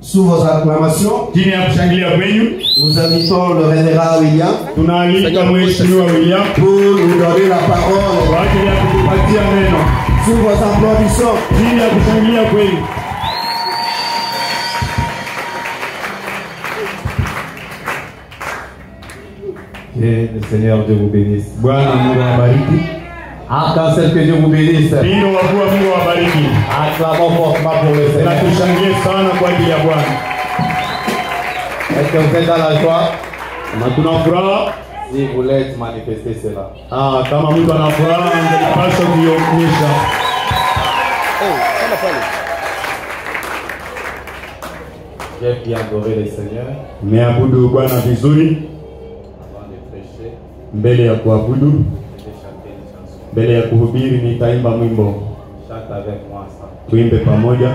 Sous vos acclamations, nous invitons le révérend William pour nous donner la parole. Sous vos applaudissements, que le Seigneur Dieu vous bénisse. Arc-en-ciel, que Dieu vous bénisse. Acclamons fortement pour le Seigneur. Est-ce que vous êtes dans la joie? Si vous voulez manifester cela. J'ai bien adoré le Seigneur. Avant de prêcher, mbele ya kuabudu, mbele ya kuhubiri nitaimba mwimbo. Chante avec moi ça. Tuimbe pamoja.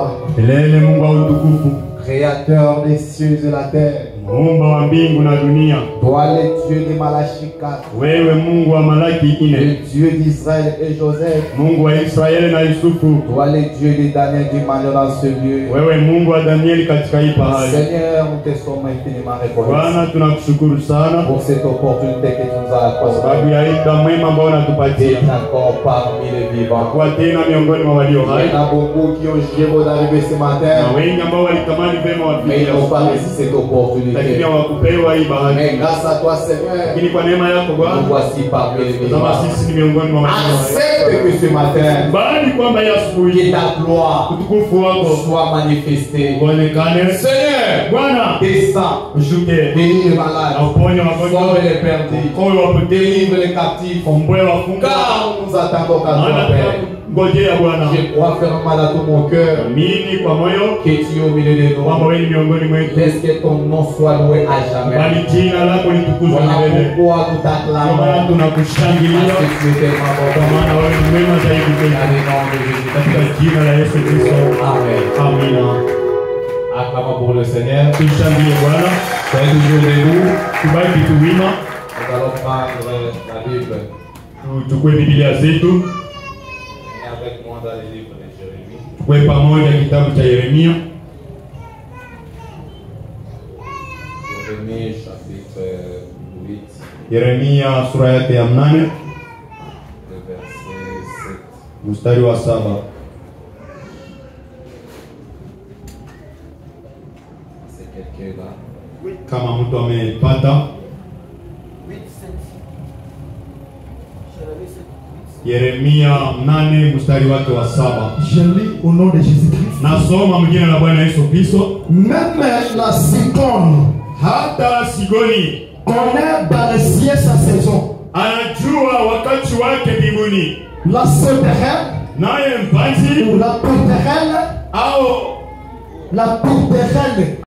gloire, Milele Mungu wa utukufu, créateur des cieux et la terre. muumba wa mbingu na dunia. Toi le Dieu de Malachie 4, Wewe Mungu wa Malaki le 4, Dieu d'Israël et Joseph. Mungu wa Israeli na Yusufu. Toi le Dieu de Daniel du Manoir dans ce lieu. Wewe Mungu wa Danieli katika hii pahali. Seigneur, nous te sommes infiniment reconnaissants Bwana, tunakushukuru sana pour cette opportunité que tu nous as kwa sababu accordée ya hii damu mwema ambao unatupatia d'être encore parmi les vivants. kwa tena miongoni mwa walio Il hai, y en a beaucoup qui ont géré d'arriver ce na matin, wengi ambao walitamani vema mais wafike ils n'ont pas réussi cette lakini opportunité. hawakupewa hii bahati. Mais grâce à toi, Seigneur, Lakini kwa neema yako nous Bwana, voici parmi les tazama vivants. sisi ni miongoni mwa walio hai. Accepte que ce matin, Bali kwamba hii que asubuhi ta gloire utukufu wako soit manifestée. uonekane. Seigneur, Bwana, descends, ushuke bénis les na malades, uponye wagonjwa, sauve les perdus, okoe wapotevu, délivre les captifs, komboe wafungwa. car nous attendons qu'à Maana toi, Père. tunakungojea Bwana. Je crois fermement dans tout mon cœur Amini kwa moyo que tu es au milieu de kwamba nous. wewe ni miongoni mwetu, Laisse que ton nom soit loué à jamais. bali jina lako litukuzwe Voilà milele. pourquoi nous Kwa maana t'acclamons. tunakushangilia, Parce que tu es tellement kwa bon. maana wewe ni mwema zaidi Dans kwetu. le nom de Jésus. Katika jina la Yesu Kristo, Amen. amina. Acclamons pour le Seigneur. Tumshangilie Bwana, Soyez toujours debout. tubaki tuwima, Nous allons prendre la Bible. tuchukue Biblia zetu, Et avec moi dans les livres de Jérémie. tukue pamoja kitabu cha Yeremia, Jérémie chapitre 8, Yeremia sura yake ya 8 le verset 7. mstari wa 7. C'est quelqu'un là. Kama mtu amepata Yeremia 8 mstari wake wa 7. Je lis au nom de Jésus-Christ. Nasoma mjina la Bwana Yesu Kristo. Même la cyclone Hata Sigoni connaît dans les cieux sa saison. anajua wakati wake mbinguni, La sauterelle naye mpanzi ou la tourterelle, au la tourterelle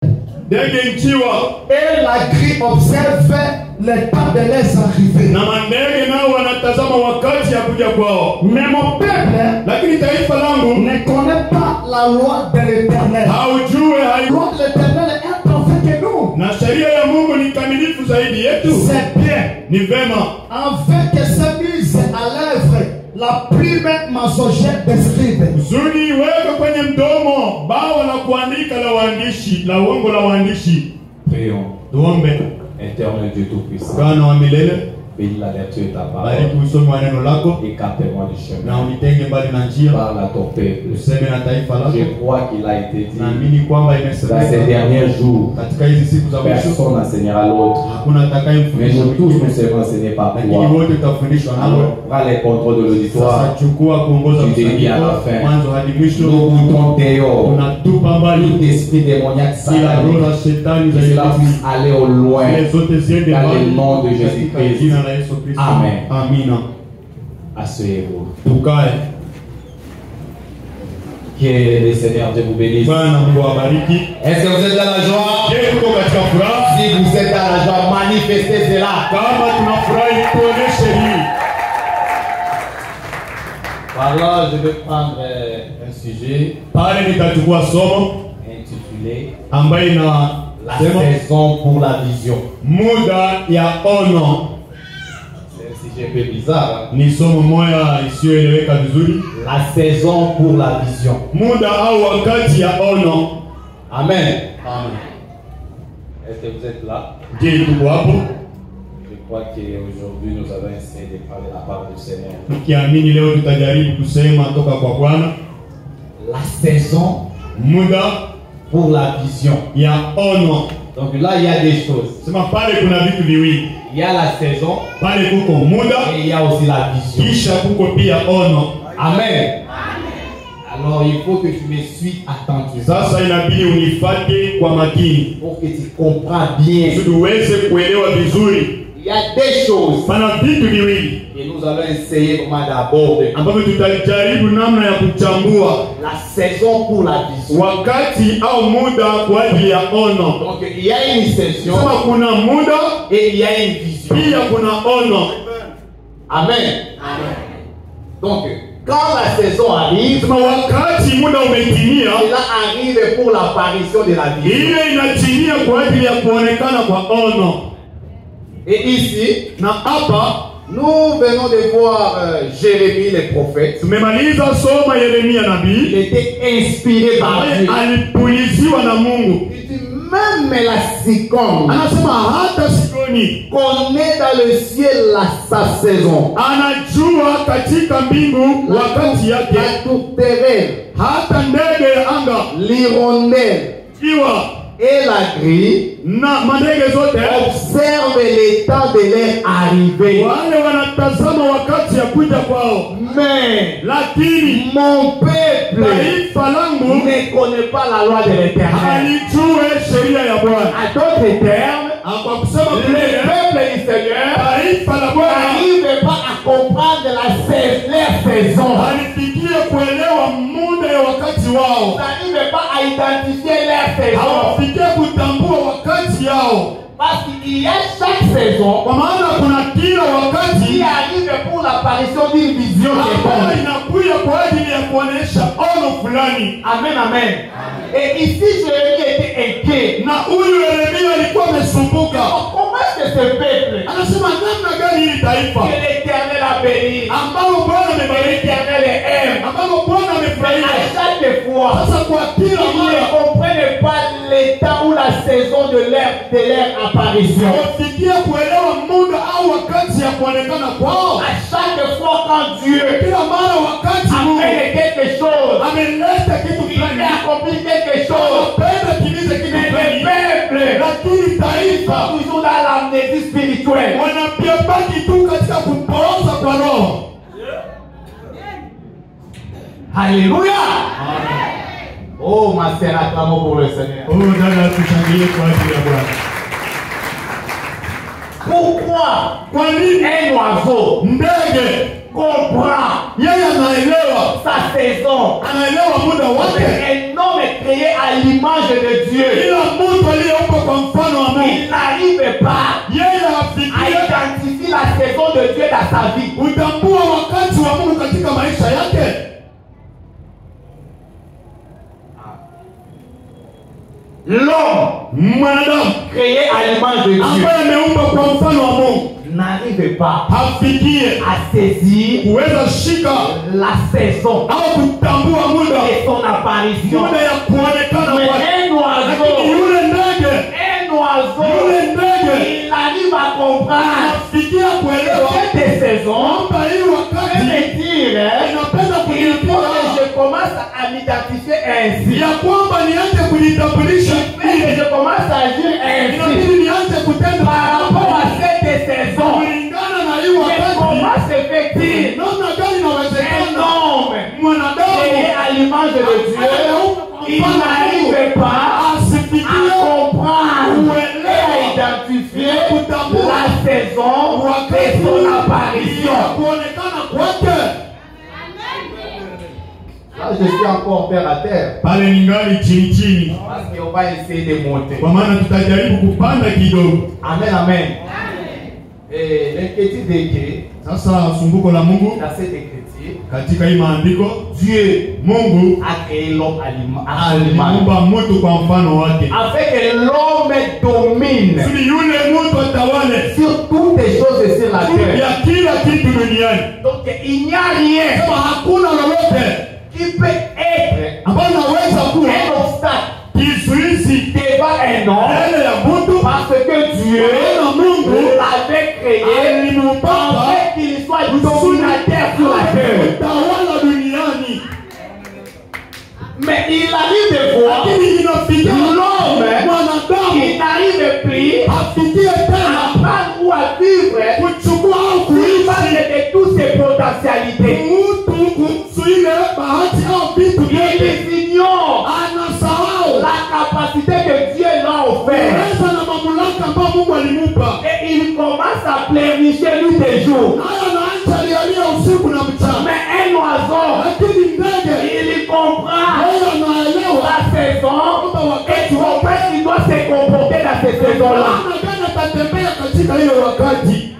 ndege nchiwa et la grille observent le temps de les arrivées. na mandege nao wanatazama wakati ya kuja kwao. Mais mon peuple Lakini taifa langu ne connaît pas la loi de l'éternel. haujue La loi de l'éternel est plus fait que nous. na sheria ya Mungu ni kamilifu zaidi yetu. C'est bien. Ni vema Afin que se mise à l'œuvre la plume mensongère des scribes. uzuri iweke kwenye mdomo bawa la kuandika la waandishi la uongo la waandishi. Prions. Tuombe. Éternel Dieu Tout-Puissant, Bwana wa milele, bénis la lecture de ta parole. bariki usomi wa neno lako Écarte-moi du na chemin. unitenge mbali na njia, Parle à ton peuple. useme na taifa lako. Je crois qu'il a été dit Naamini kwamba dans ces imesemeka derniers jours, katika hizi siku za mwisho personne n'enseignera l'autre. hakuna Mais atakayemfundisha nous tous nous mwingine, serons enseignés par lakini toi. wote tutafundishwa nawe. Alors, prends les contrôles de Sasa l'auditoire. chukua kuongoza Du début à la kusanyiko fin. mwanzo hadi mwisho. Nous bouttons dehors Tunatupa tout mbali esprit démoniaque kila roho satanique. la shetani za Que cela ibilisi, puisse aller au loin. zile zote ziende Dans mbali le nom de katika Jésus-Christ. jina la Yesu Kristo. Amen. Amina. Asseyez-vous. Tukae. Que le Seigneur Dieu vous bénisse. Bwana Mungu awabariki. Est-ce que vous êtes dans la joie? Je, tuko katika furaha. Si vous êtes dans la joie, manifestez cela. Kama tunafurahi tuoneshe hii. Par là, je vais prendre un sujet Pale nitachukua somo intitulé ambayo La inasema saison pour la vision. muda ya ono. C'est un sujet un peu bizarre. Ni somo moya isiyoeleweka vizuri. La saison pour la vision. Muda au wakati ya ono. Amen. Amen. Est-ce que vous êtes là? Je, tuko hapo. Je crois qu'aujourd'hui, nous allons essayer de parler la part du Seigneur. Nikiamini leo tutajaribu kusema toka kwa Bwana La saison muda pour la vision. ya ono. Donc là, il y a des choses. Sema pale kuna vitu viwili. Il y a la saison Pale kuko muda et il y a aussi la vision. kisha kuko pia ono. Amen. Alors, il faut que tu me suives attentivement Sasa inabidi unifate kwa makini pour que tu comprends bien. kusudi uweze kuelewa vizuri. Il y a des choses Pana vitu viwili et nous allons essayer vraiment d'aborder. ambavyo tutajaribu namna ya kuchambua La saison pour la vision. wakati au muda kwa ajili ya ono. Donc, il y a une saison Sema kuna muda et il y a une vision. pia kuna ono. Amen. Donc, quand la saison arrive, wakati muda umetimia, cela arrive pour l'apparition de la vie. ile inatimia kwa ajili ya kuonekana kwa ono. Et ici, Na hapa nous venons de voir Jérémie le prophète. tumemaliza soma Yeremia Il nabii, était inspiré par Dieu. alipuliziwa na Mungu. Il dit, même la Sikon Anasema hata Sikoni connaît dans le ciel sa saison. anajua katika mbingu wakati yake, La tourterelle, hata ndege ya anga, l'hirondelle jiwa et la grille na mandege zote observent les temps de leur arrivée. wale wanatazama wakati ya kuja kwao, Mais lakini mon peuple taifa langu ne connaît pas la loi de l'Éternel. halijue sheria ya Bwana. À d'autres termes, Kwa kusema le kweli, peuple du Seigneur taifa la Bwana n'arrive pas à comprendre leur saison. halifikie kuelewa muda ya wakati wao, N'arrive pas à identifier leur saison. hawafikie kutambua wakati yao, Parce qu'il y a chaque saison kwa maana kuna kila qui wakati arrive pour l'apparition d'une vision ambayo quelconque. inakuja kwa ajili ya kuonesha ono fulani. Amen, amen. Et ici, Jérémie était inquiet. Na huyu Yeremia alikuwa amesumbuka, Comment est-ce que ce peuple anasema namna gani hili taifa que l'Éternel a béni, ambalo Bwana que amebariki, l'Éternel aime, ambalo Bwana à amefurahia, chaque fois, sasa kwa kila ils ne mara comprennent pas l'état ou la saison de leur apparition. wafikia kuelewa muda au wakati ya kuonekana kwao. À chaque fois quand Dieu Kila mara wakati Mungu fait quelque chose, ameleta kitu il fulani, fait accomplir quelque chose, apenda timize kitu mais fulani, le peuple lakini taifa toujours dans l'amnésie spirituelle. wanapiabaki tu katika kupooza kwa roho. Alléluia. Oh, ma sœur, acclamons pour le Seigneur. Oh, dada, tushangilie kwa ajili ya Bwana. Pourquoi Kwa nini un oiseau ndege comprend yeye anaelewa, sa saison? anaelewa muda wake, Un homme est créé à l'image de Dieu. ila mtu aliyeumbwa kwa mfano wa Mungu Il n'arrive pas yeye à afikie identifier la saison de Dieu dans sa vie. kutambua wakati wa Mungu katika maisha yake. L'homme Mwanadamu créé à l'image de Dieu ambaye ameumbwa kwa mfano wa Mungu n'arrive pas hafikie à saisir kuweza shika la saison au kutambua muda et son apparition. muda ya kuonekana Mais kwake. un Lakini oiseau, yule ndege, yule ndege il arrive à comprendre anafikia kuelewa cette saison. kwamba hii Je wakati veux dire, inapenda il faut kunitia que je commence à m'identifier ainsi. ya kwamba nianze kujitambulisha Il faut que je commence à agir ainsi. inabidi nianze kutenda Par rapport à cette saison, kulingana na hii mais wakati. comment se fait-il Namna gani un inawezekana homme mwanadamu créé à l'image de Dieu, il n'arrive pas à asifikie comprendre et à identifier la saison de son apparition. kuonekana kwake. Là, je suis encore terre à terre. Pale ningali chini chini, Parce qu'on va essayer de monter. kwa maana tutajaribu kupanda kidogo. Amen, amen. Et l'inquiétude d'écrire, Sasa sumbuko la Mungu dans cette écriture, katika hii maandiko, Dieu Mungu a créé l'homme à l'image. alimuumba mtu kwa mfano wake, Afin que l'homme domine ili yule mtu atawale sur toutes les choses sur la terre. ya kila kitu duniani. Donc il n'y a rien Kama hakuna lolote qui peut être ambayo naweza kuwa un obstacle kizuizi devant un homme mbele ya mtu, parce que Dieu maana Mungu l'avait créé alimuumba afin qu'il soit dominateur sur la terre. utawala duniani. Mais il arrive de voir Lakini inafikia l'homme qui mwanadamu n'arrive plus afikie à tena prendre ou à vivre kuchukua au sur kuishi base de toutes ses potentialités. mtu kuhusu ile bahati au vitu vyote, Il ignore anasahau la capacité que Dieu l'a offert. uweza na mamlaka ambayo Mungu alimupa. Et il commence à pleurnicher nuit et jour. Haya anaanza lialia usiku na mchana, Mais un oiseau, lakini ndege il comprend yeye anaelewa la saison et comment il doit se comporter dans cette saison-là. namna gani atatembea katika ile wakati.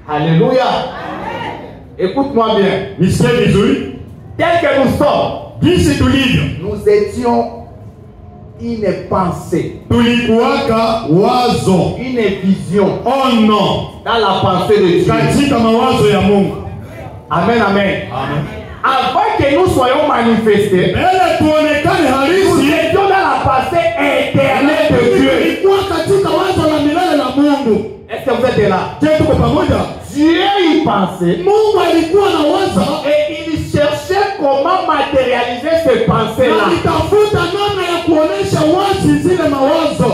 Alléluia. Écoute-moi bien. Nisikie vizuri. Tel que nous sommes, Jinsi tulivyo. nous étions une pensée, Tulikuwaka wazo. une vision Ono. dans la pensée de Dieu. Katika mawazo ya Mungu. Amen, amen. Amen. Avant que nous soyons manifestés, Mbele tuonekane nous halisi. étions dans la pensée éternelle de Dieu. Tulikuwa katika wazo la milele la Mungu. Est-ce que vous êtes là? Je, tuko pamoja? Dieu y pensait Mungu alikuwa na wazo et il cherchait comment matérialiser ces pensées-là. na alitafuta namna ya kuonesha wazi zile mawazo.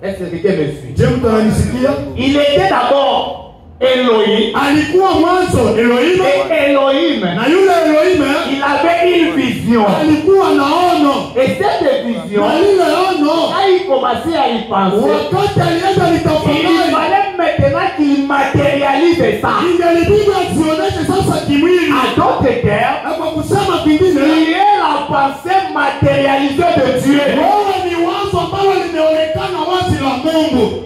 Est-ce que quelqu'un me suit? Je, mtu ananisikia? Il était d'abord Elohim. Alikuwa mwanzo Elohim, Et Elohim, na yule Elohim il avait une vision. alikuwa na ono, Et cette vision, na lile ono quand il commençait à y penser, wakati alienda il litafakari, fallait maintenant qu'il matérialise ça. ingelibidi asioneshe sasa kimwili. À d'autres termes, Na kwa kusema kingine, il est la pensée matérialisée de Dieu. wewe ni wazo ambalo limeonekana wazi la Mungu.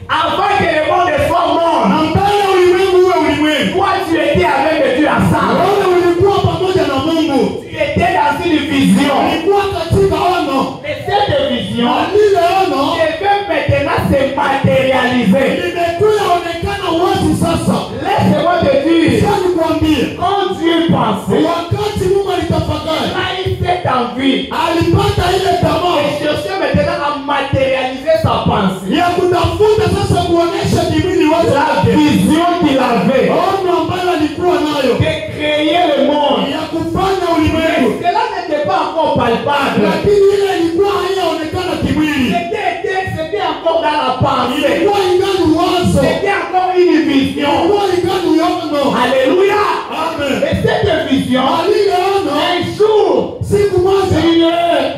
Avant que le monde soit mort, Na mbele ulimwengu uwe ulimwengu, toi tu étais avec Dieu à ça. wewe ulikuwa pamoja na Mungu, Tu étais dans une vision. ulikuwa katika ono, Et cette vision na lile ono devait maintenant se matérialiser. limekuja onekana wazi sasa. Laisse-moi te dire, Sasa nikwambie, quand Dieu pensait, wakati Mungu alitafakari, quand il s'est envie, alipata ile il tamaa cherchait maintenant à matérialiser sa pensée. ya kutafuta sasa kuonesha kimwili wazo La lake, vision qu'il avait ono ambayo alikuwa nayo de créer le monde. ya kufanya Mais ulimwengu, cela n'était pas encore palpable. lakini ile ilikuwa haijaonekana kimwili, C'était encore dans la pensée. ilikuwa ingali wazo, C'était encore une vision. ilikuwa ingali ono. Alléluia. Amen. Et cette vision, Na lile ono, un jour, siku moja Dieu,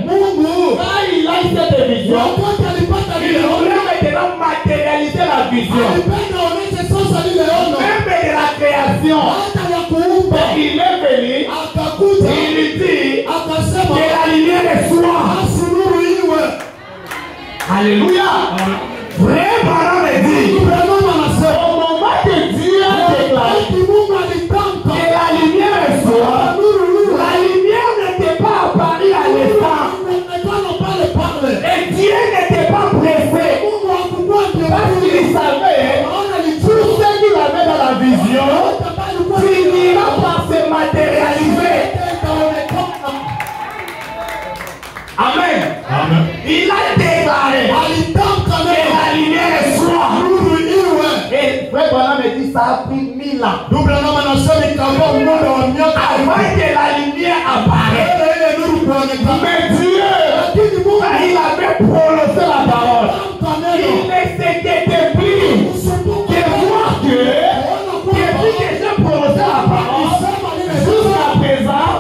Mungu quand il a eu cette vision, wakati alipata il lile ono, voulait maintenant matérialiser la vision. alipenda oneshe sasa lile ono, Même de la création, hata ya kuumba. il est venu, Akakuja il dit akasema, que la lumière soit. basi nuru iwe. Alléluia. Vrai parole me dit, Branham anasema, au moment que Dieu a déclaré wakati Mungu alitamka que la lumière soit, nuru iwe, la lumière n'était pas apparue à l'instant. inaonekana pale pale. Et Dieu n'était pas pressé. Mungu hakukuwa ndio Parce qu'il savait maana tout ce qu'il avait dans la vision finira par se matérialiser. Amen. Amen. Il a déclaré Alitamka que la lumière soit. nuru iwe. Et frère Branham me dit ça a pris 1000 ans. Ndugu Branham anasema ikawa muda wa miaka Avant que la lumière apparaisse. mbele ile nuru kuonekana. Mais Dieu, Lakini Mungu quand il avait prononcé la parole, alitamka il neno, ne s'était plus usumbuke que voir que depuis que j'ai prononcé la parole, jusqu'à présent,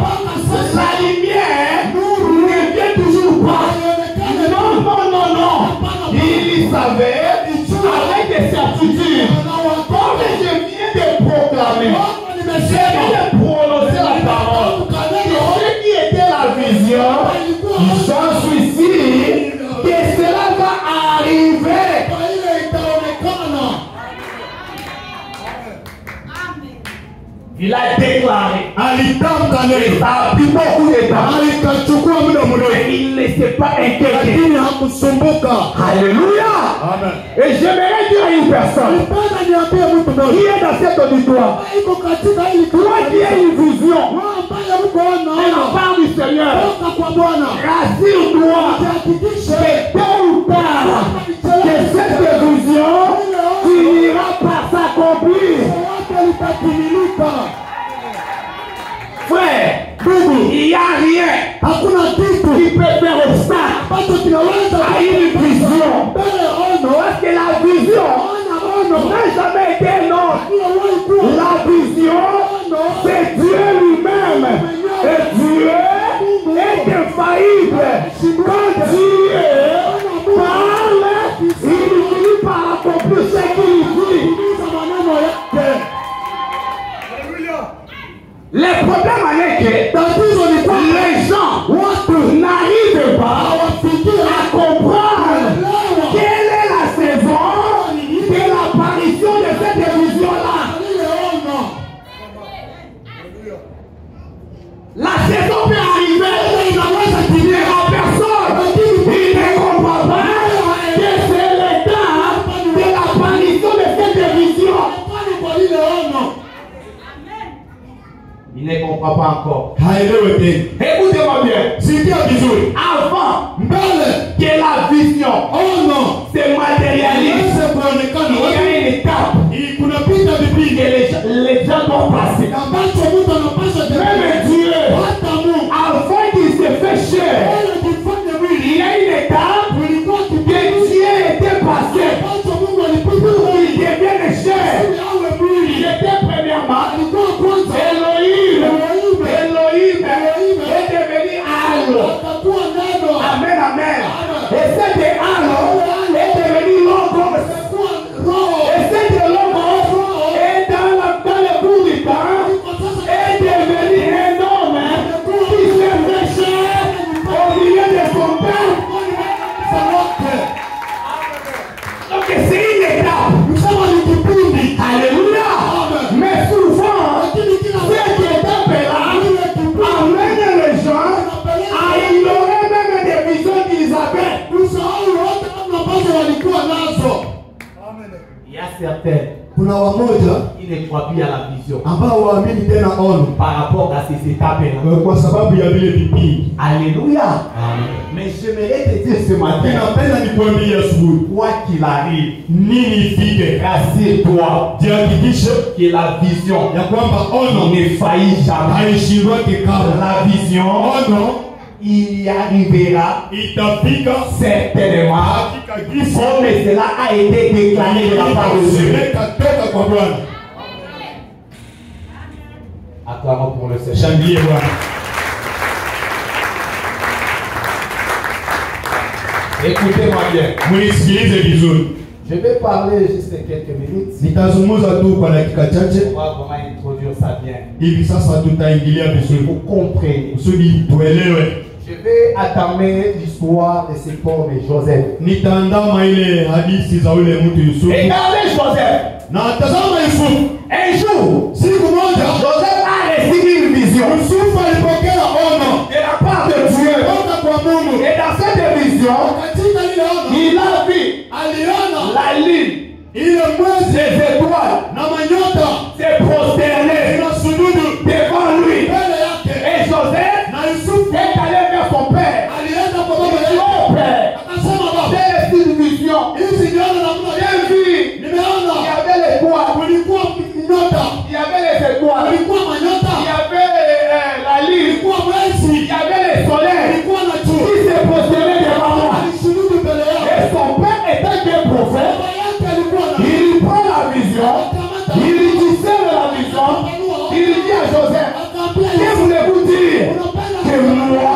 la lumière ne vient toujours pas. Non, non, non, non. Il savait avec des certitudes. Comme je viens de proclamer, je viens de prononcer la parole. Ce qui était la vision, j'en suis sûr que cela va arriver. Il a déclaré. alitamka Et neno, ça a pris beaucoup de temps. alikachukua muda mrefu, Mais il ne s'est pas inquiété. lakini hakusumbuka. Alléluia. Amen. Et j'aimerais dire à une personne Nipenda niambie mtu qui mmoja est dans cette auditoire, iko katika hili toi qui as une vision wewe ambaye uko de la naona part du Seigneur, toka kwa Bwana, rassure-toi hakikisha que tôt ou tard, que cette vision finira par s'accomplir. wote litatimilika. Frère, Ndugu, il n'y a rien hakuna kitu qui peut faire obstacle ambacho kinaweza à une vision. mbele ono Parce que la vision n'a jamais été non. La vision, c'est Dieu lui-même. Et Dieu est infaillible. Quand Dieu parle, il finit par accomplir ce qu'il dit. Le problème avec les gens n'arrivent pas à comprendre quelle est la saison de l'apparition de cette vision. encore. haelewe tena. Écoutez-moi bien. Sikia vizuri. Avant Mbele que la vision ono se matérialise, iweze kuonekana il y a une étape kunapita que vipindi les gens doivent passer. ambacho mtu anapaswa Même Dieu, hata Mungu avant qu'il se fait chair, wala kufanya mwili il y a une étape kulikuwa que kipindi Dieu était passé ambacho Mungu alipita pour qu'il devienne chair. ili awe mwili. Il était premièrement Alikuwa kwanza Elohim. Elohim est devenu Allo. atakuwa neno Amen, amen. Et cet Allo est devenu Logos. atakuwa roho Et cet Logos est dans le bout du temps est devenu un homme qui s'est fait chair au milieu de son père. Donc c'est une étape. kusema ni kipindi. Alléluia. Mais souvent, cette étape-là amène les gens à ignorer même des visions qu'ils avaient. Kusahau wote namna ambazo walikuwa nazo. Il y a certains Kuna wamoja qui ne croient plus à la vision ambao waamini tena ono par rapport à ces étapes-là. Kwa sababu ya vile vipindi. Alléluia. Mais j'aimerais te dire ce matin, Ninapenda nikuambie asubuhi, quoi qu'il arrive, nini ifike, rassure-toi jihakikishe que la vision ya kwamba ono ne faillit jamais. haishindwaki kamwe. La vision, Ono il y arrivera itafika certainement hakika gisi comme cela a été déclaré de la part de Dieu. itasemeka toka kwa Bwana. Acclamons pour le Seigneur. Shangilie Bwana. Écoutez-moi bien. Munisikilize vizuri. Je vais parler juste quelques minutes. Nitazungumza tu kwa dakika chache. On va vraiment introduire ça bien. Hivi sasa tutaingilia vizuri Vous comprenez. kusudi tuelewe. Je vais entamer l'histoire de ce pauvre Joseph. Nitaandama ile hadithi za ule mtu Yusufu. Regardez Joseph. Na tazama Yusufu. Un jour, Siku moja Joseph a reçu une vision Yusufu alipokea ono de la part de Dieu. kutoka kwa Mungu. Et dans cette vision, Katika ile ono il a vu aliona la lune, ile mwezi les étoiles na manyota se prosterner inasujudu devant lui. mbele yake. Et Joseph Na Yusufu est allé vers son père. alienda kwa Il baba dit, yake. oh père, Akasema, baba, j'ai reçu une vision. hizi niona namna J'ai gani? vu, Nimeona il y avait l'étoile, kulikuwa nyota, il y avait les étoiles, kulikuwa il y manyota, avait la lune, kulikuwa mwezi, il y avait le soleil kulikuwa na qui jua. se prosternaient devant moi. Alisujudu mbele yake. Et son père était un prophète. Baba yake alikuwa na Il prend la vision, il discerne la vision, il dit à Joseph, que voulez-vous dire? Que moi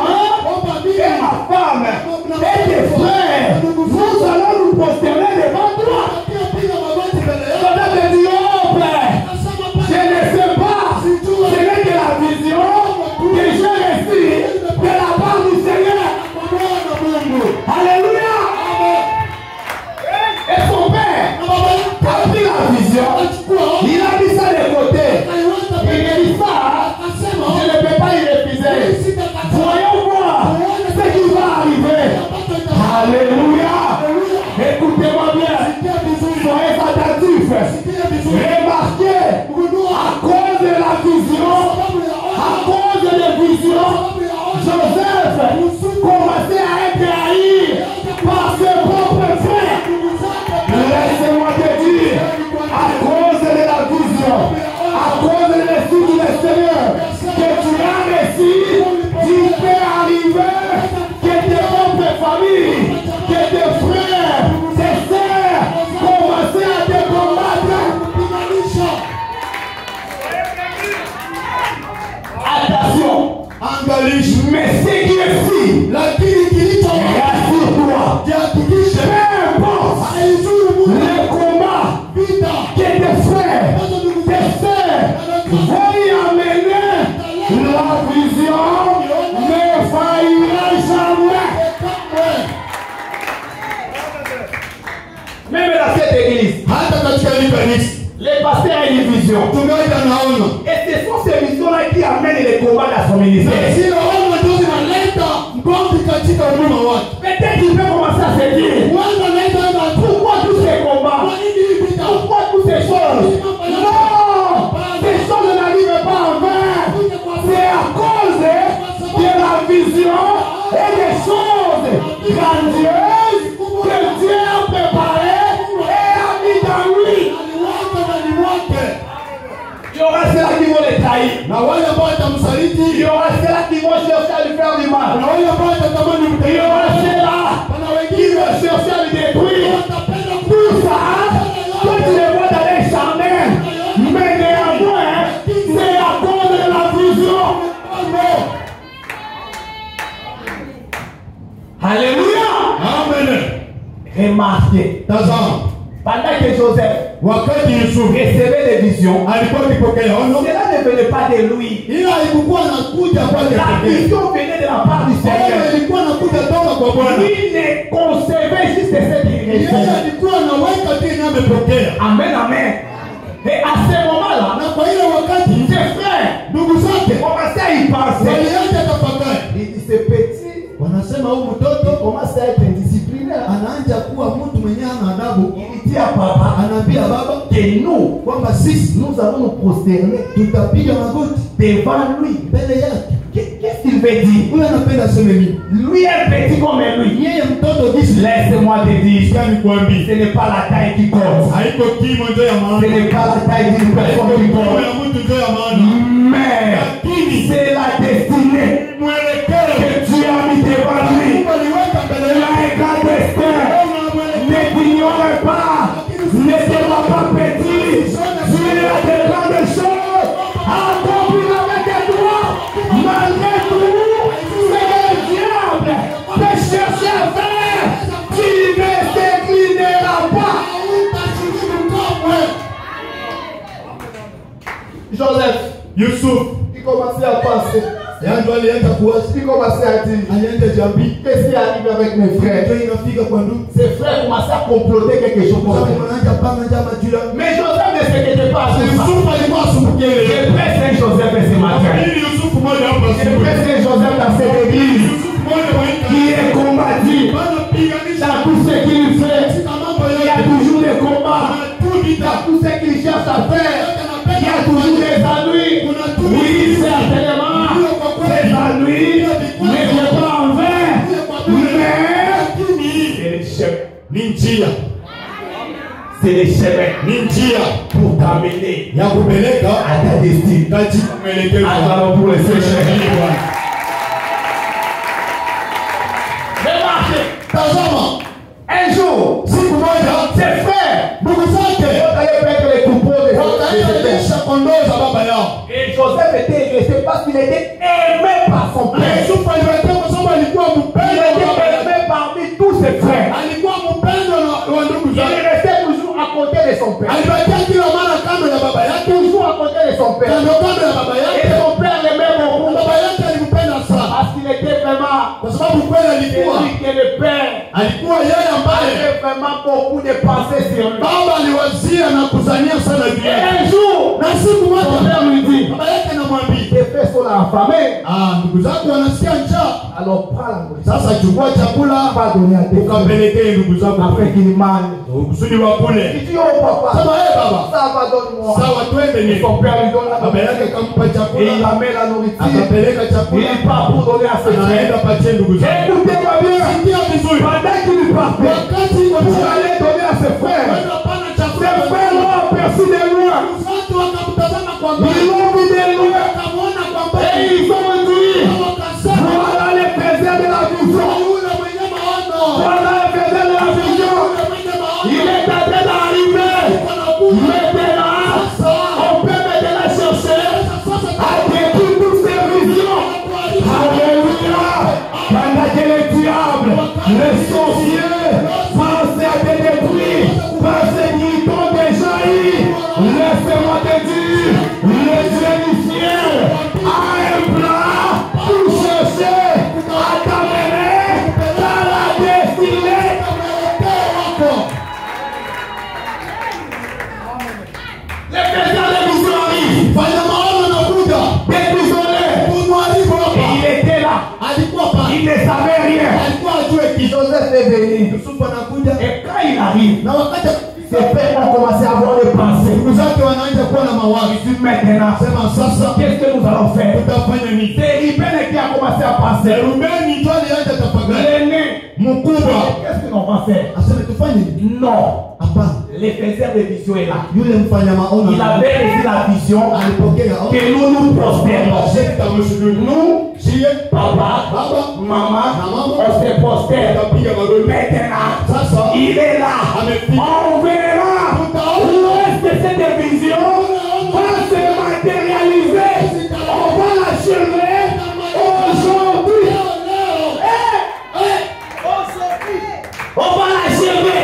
et ma femme et tes frères, nous allons nous prosterner devant toi. Joseph me dit, oh père, je ne sais pas, ce n'est que la vision que j'ai reçue de la part du Seigneur. Alléluia. Et son père a pris la vision, il a mis ça de côté. Il a dit ça, je ne peux pas y refuser. Voyons voir ce qui va arriver. Alléluia. Écoutez-moi bien. Soyez attentifs. Remarquez, à cause de la vision, à cause de vision, Joseph commençait à être haï par ses propres frères. Laissez-moi te dire, à cause de la vision, à cause de l'esprit du Seigneur, que tu as reçu, il peut arriver que tes propres familles, que tes frères, tes sœurs commencent à te combattre. Attention, Angalisha. mais ce qui est si, Lakini kilicho rassure-toi, jihakikishe peu importe haizuru Mungu. le combat Vita que tes frères, tes sœurs vont y amener, la vision ne faillira jamais. Même dans cette église, hata katika hili kanisa les pasteurs ont une vision. tumewaita naona Et ce sont ces visions-là qui amènent les combats dans son ministère. zile ono ndio zinaleta mgomvi katika huduma wake. Peut-être qu'il peut commencer à se dire, Wanda naita enda tu pourquoi tous ces combats? kwa nini hii vita? Pourquoi toutes ces choses? Non! Ces choses n'arrivent pas en vain. C'est à cause Remarquez. Pendant que Joseph recevait des visions, cela ne venait pas de lui. La vision venait de la part du Seigneur. Lui ne concevait juste cette direction. Amen, amen. Et à ce moment-là, ses frères commençaient à y penser. Il dit, ce petit, commence à être indiscipliné. Il dit à papa, que nous allons nous prosterner devant lui. Qu'est-ce qu'il veut dire? Lui est petit comme lui. Laisse-moi te dire, ce n'est pas la taille qui compte. Ce n'est pas la taille d'une personne qui compte. Mais c'est la destinée que tu as mis devant lui. Il a un grand destin. Ne t'ignore pas. Ne te vois pas petit. Tu as de grandes choses à accomplir avec toi. Malgré tout, c'est le diable te chercher à faire. Tu ne t'inclineras pas. Joseph, Yusuf, il commençait à penser. Il commençait à dire, qu'est-ce qui arrive avec mes frères? Ses frères commençaient à comploter quelque chose pour lui. Mais Joseph ne s'inquiétait pas à tout ça. Je presse Saint Joseph ce matin. Je presse Saint Joseph dans cette église qui est combattu dans tout ce qu'il fait. Il y a toujours des combats. Dans tout ce qu'il cherche à faire, il y a toujours des ennuis. Oui, certainement. Les ennuis ne viennent pas en vain. Mais c'est les chemins pour t'amener à ta destinée. Alors pour les chemins. Remarquez, un jour, si vous voyez ses frères, vous allez mettre les troupeaux de et Joseph était resté parce qu'il était aimé par son père. Il était aimé parmi tous ses frères. Il est resté toujours à côté de son père. Toujours à côté de son père. Et son père l'aimait beaucoup. Parce qu'il était vraiment celui qui est le père. Il avait vraiment beaucoup de pensées sur lui. Et un jour, son père lui dit, tes frères sont affamés. Alors prends la nourriture. Pas donner à tes frères après qu'ils mangent. Il dit, oh papa, ça va, donne-moi. Et son père lui donne la nourriture. Et il amène la nourriture. Il part pour donner à ses frères. Écoutez-moi bien. Pendant qu'il partait, il allait donner à ses frères. Ses frères l'ont aperçu de loin. Ils l'ont vu de loin. Et ils ont dit, voilà les faiseurs de la vision. Voilà les faiseurs de la vision. Il est en train d'arriver. Maintenant, on peut maintenant chercher à détruire toutes ces visions. Alléluia. Pendant que le diable, les sorciers, pensent à te détruire, pensent qu'ils t'ont déjà eu. Laisse-moi te dire, le Dieu du ciel a un plan pour chercher à t'amener dans la destinée. Les faiseurs de vision arrivent. Déprisonnés. Il était là. Il ne savait rien. Joseph est venu. Et quand il arrive, ses pères ont commencé à avoir des pensées. Il dit maintenant, qu'est-ce que nous allons faire? C'est Ruben qui a commencé à penser. L'aîné, qu'est-ce que l'on va faire? Non. Les faiseurs de vision est là. Il avait reçu la vision que nous prospérons. Nous, papa, maman, on se prospère. Maintenant, il est là. On verra où est-ce que cette vision va se matérialiser. On va l'achever aujourd'hui. On va l'achever.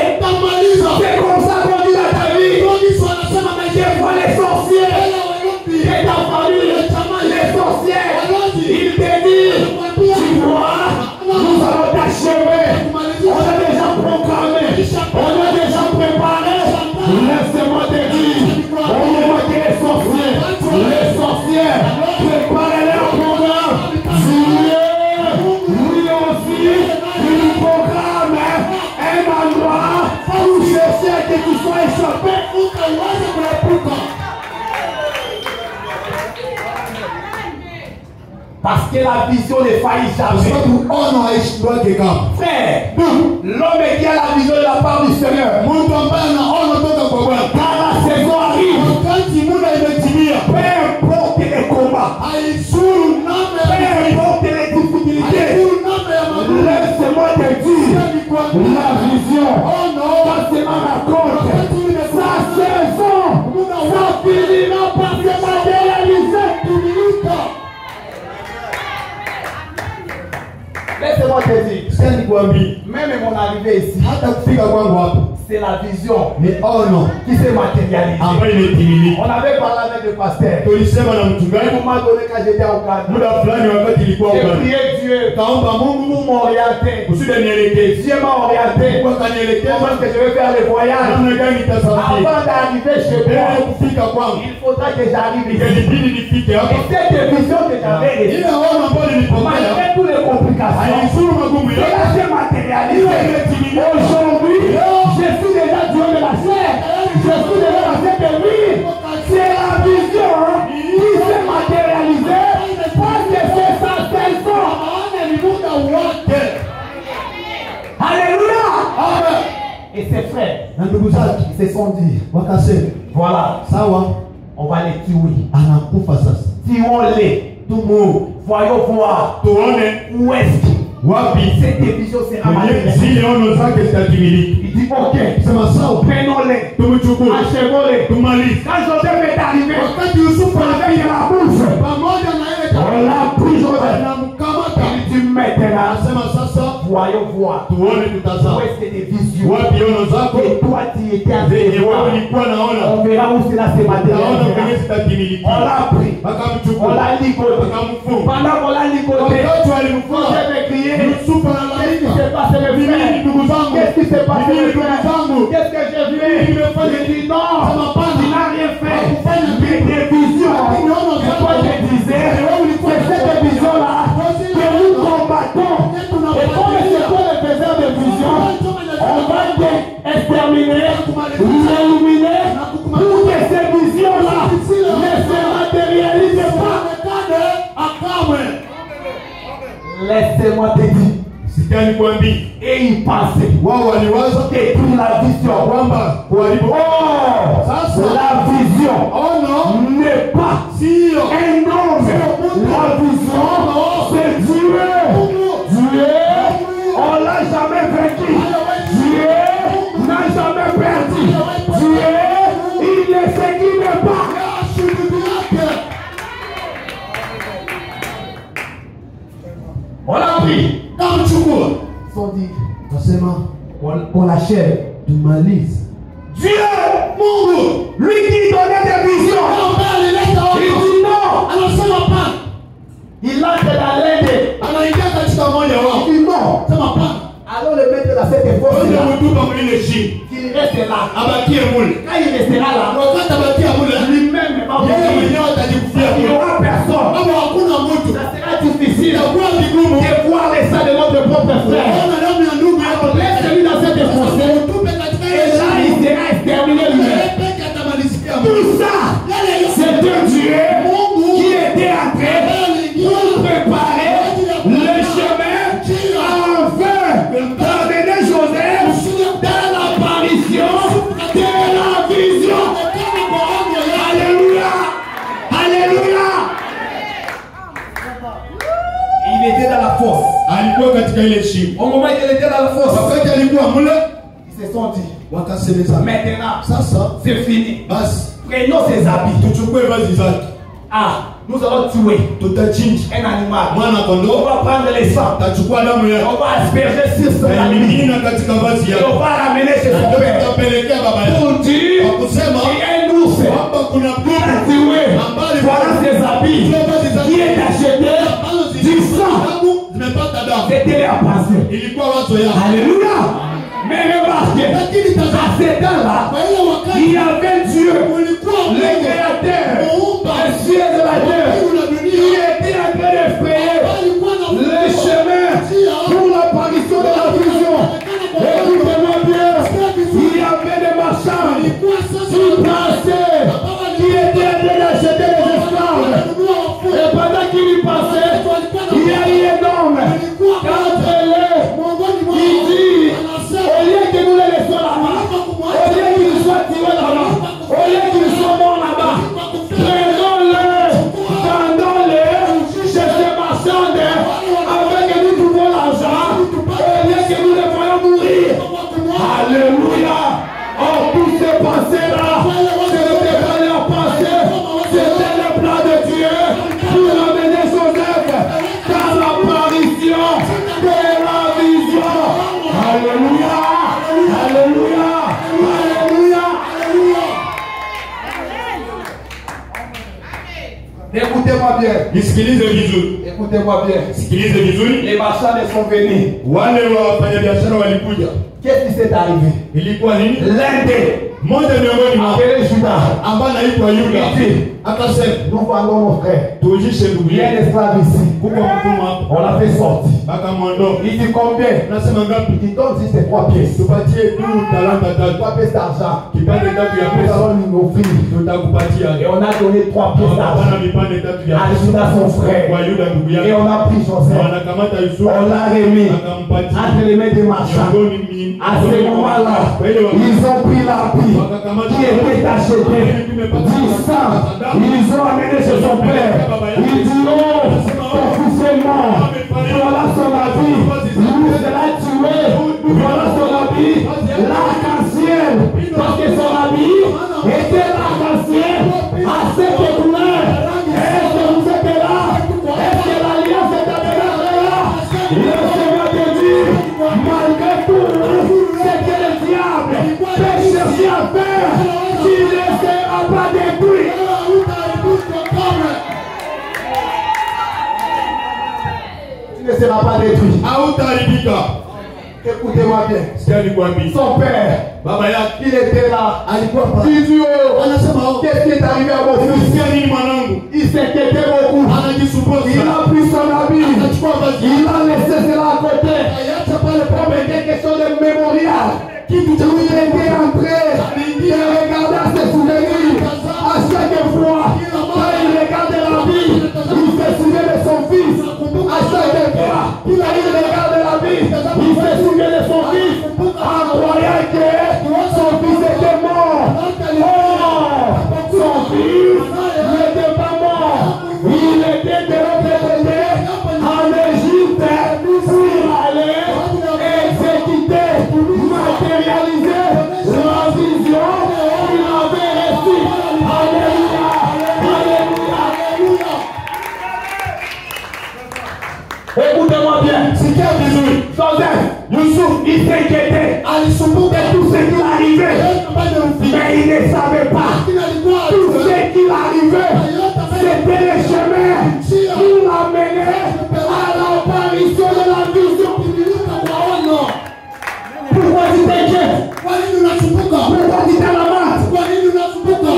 que tu sois échappé ou que uweze kuepuka. Parce que la vision ne faillit jamais. Frère, l'homme qui a la vision de la part du Seigneur, quand la saison arrive, peu importe les combats, peu importe les difficultés, laisse-moi te dire, la vision, quand c'est ma raconte, sa saison, ça finira par se matérialiser. Laisse-moi te dire, même mon arrivée ici, c'est la vision qui s'est matérialisée. On avait parlé avec le pasteur. À un moment donné, quand j'étais au Ghana, j'ai prié Dieu pour m'orienter. Dieu m'a orienté. Comment que je vais faire le voyage? Avant d'arriver chez moi, il faudra que j'arrive ici. Et cette vision que j'avais reçue, malgré toutes les complications, cela s'est matérialisé. Aujourd'hui, je suis déjà Dieu de la chair. Je suis déjà dans cette vie. C'est la vision qui s'est matérialisée. Parce que c'est sa saison. Alléluia. Et ses frères, ils se sont dit, voilà, on va les tuer. Tuons-les. Voyons voir où est-ce que cette vision sera matérialisée. Il dit ok, prenons-les, achevons-les. Quand Joseph est arrivé, avec la bouche, on l'a pris Joseph. Il dit maintenant, voyons voir où est-ce que des visions. Et toi tu étais en train. On verra où cela se matérialisera. On l'a pris, on l'a ligoté. Pendant qu'on l'a ligoté, Joseph est crié. Qu'est-ce qui s'est passé, mes frères? Qu'est-ce qui s'est passé, mes frères? Qu'est-ce que j'ai vu? Il dit non, il n'a rien fait. Mais des visions. Et toi, je disais, c'est cette vision-là que nous combattons. Et comme c'est quoi le faiseur de vision, on va exterminer, éliminer, pour que ces visions-là ne se matérialisent pas. Laissez-moi te dire. Et il pensait détruire la vision. La vision n'est pas un homme. La vision, c'est Dieu. On l'a jamais vaincu. Dieu n'a jamais perdu. Dieu, il ne s'équipe pas. On l'a pris. Ils sont dit, on l'achève. Dieu, lui qui donnait des visions, il dit non. Il entre dans l'aide. Il dit non. Alors le maître de cette époque, il reste là. Quand il restera là, lui-même va mourir. Il n'y aura personne. Ça sera difficile de voir les sangs de notre propre frère. Alors laisse-lui dans cette époque. Et là, il sera exterminé lui-même. Tout ça, c'est Dieu qui était en train de préparer le chemin afin d'amener Joseph dans l'apparition de la vision. Alléluia. Alléluia. Il était dans la fosse. Au moment où il était dans la fosse, ils se sont dit, maintenant, c'est fini. Prenons ses habits. Nous allons tuer un animal. On va prendre les sangs. On va asperger sur son habit. Et on va ramener chez son père. Pour dire qu'il y a un ours à tuer. Voilà ses habits. Qui est acheté du sang. C'était la pensée. Alléluia. Mais remarquez, à ces temps-là, il y avait Dieu, le créateur, le ciel de la terre, qui était en train d'effrayer le chemin pour l'apparition de la vision. Écoutez-moi bien, il y avait des marches Écoutez-moi bien. Nisikilize vizuri. Écoutez-moi bien. Sikilize vizuri. Les marchands sont venus. Wale wafanyabiashara walikuja. Qu'est-ce qui s'est arrivé? Ilikuwa nini? L'un d'eux, Mmoja miongoni mwao appelé Judas, ambaye anaitwa Yuda il dit, akasema, nous vendons nos frères. tuujishe ndugu Il y a un yetu. esclave ici. Kuko mtumwa hapo. On l'a fait sortir. Akamwondoa. Il dit combien? Nasema ngapi? Il donne juste 3 pièces. Tupatie tu talanta tatu. 3 pièces d'argent. Kipande tatu ya Nous pesa. allons lui offrir. Tutakupatia. Et on a donné 3 pièces Hapana d'argent vipande tatu vya à pesa. Judas son frère. Kwa Yuda ndugu Et yake. on a pris Joseph. Wanakamata Yusufu. On l'a remis Akampatia. entre les mains des marchands. À ce moment-là, ils ont pris l'arbitre qui était acheté du sang. Ils ont amené chez son père. Il dit, oh, ton fils est mort. Voilà son habit. Lui, c'est l'a tué. Voilà son habit. L'arc-en-ciel. Parce que son habit était l'arc-en-ciel. À cette couleur. Est-ce que vous êtes là? Est-ce que l'alliance est avec là? Le Seigneur te dit, malgré tout, c'est que le diable peut chercher à faire, qu'il ne sera pas détruit. Tu ne seras pas détruit. Hautaharibika. Écoutez-moi bien. Sikia nikwambie. Son père, Baba yake il était là. Il dit, oh, qu'est-ce qui est arrivé à mon fils? sikia nini mwanangu? Il s'inquiétait beaucoup. Anajisumbua Il sana. a pris son habit. Anachukua vazi. Il a laissé cela à côté. Comme quelque chose de mémorial. Il était entré. Il regardait ses souvenirs. À chaque fois, quand il regardait la vie, il se souvient de son fils. À chaque fois, quand il regarde la vie, il se souvient de son fils. En croyant que son fils était mort. Oh, son fils n'était pas mort. Il était de l'autre côté, en Égypte, pour aller exécuter, matérialiser la vision qu'il avait reçue. Alléluia, alléluia, alléluia. Écoutez-moi bien. Sikia vizuri. Joseph, Youssouf, il s'inquiétait de tout ce qui arrivait. Mais il ne savait pas. Tout ce qui arrivait, c'était le chemin qui l'amenait à l'apparition de la vision. Pourquoi tu t'inquiètes? Pourquoi tu t'es la main?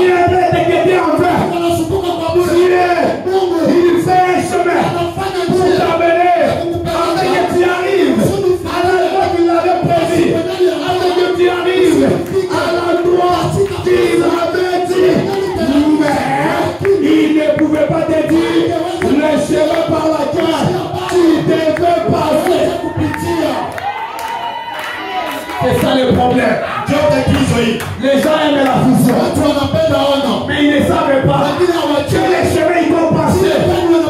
Il avait t'inquiéter en fait. Il fait un chemin pour t'amener afin que tu arrives à l'endroit qu'il avait prévu. Afin que tu arrives à l'endroit qu'il avait dit. Mais il ne pouvait pas te dire le chemin par lequel tu devais passer. C'est ça le problème. Les gens aiment la vision, mais ils ne savent pas que les chemins ils vont passer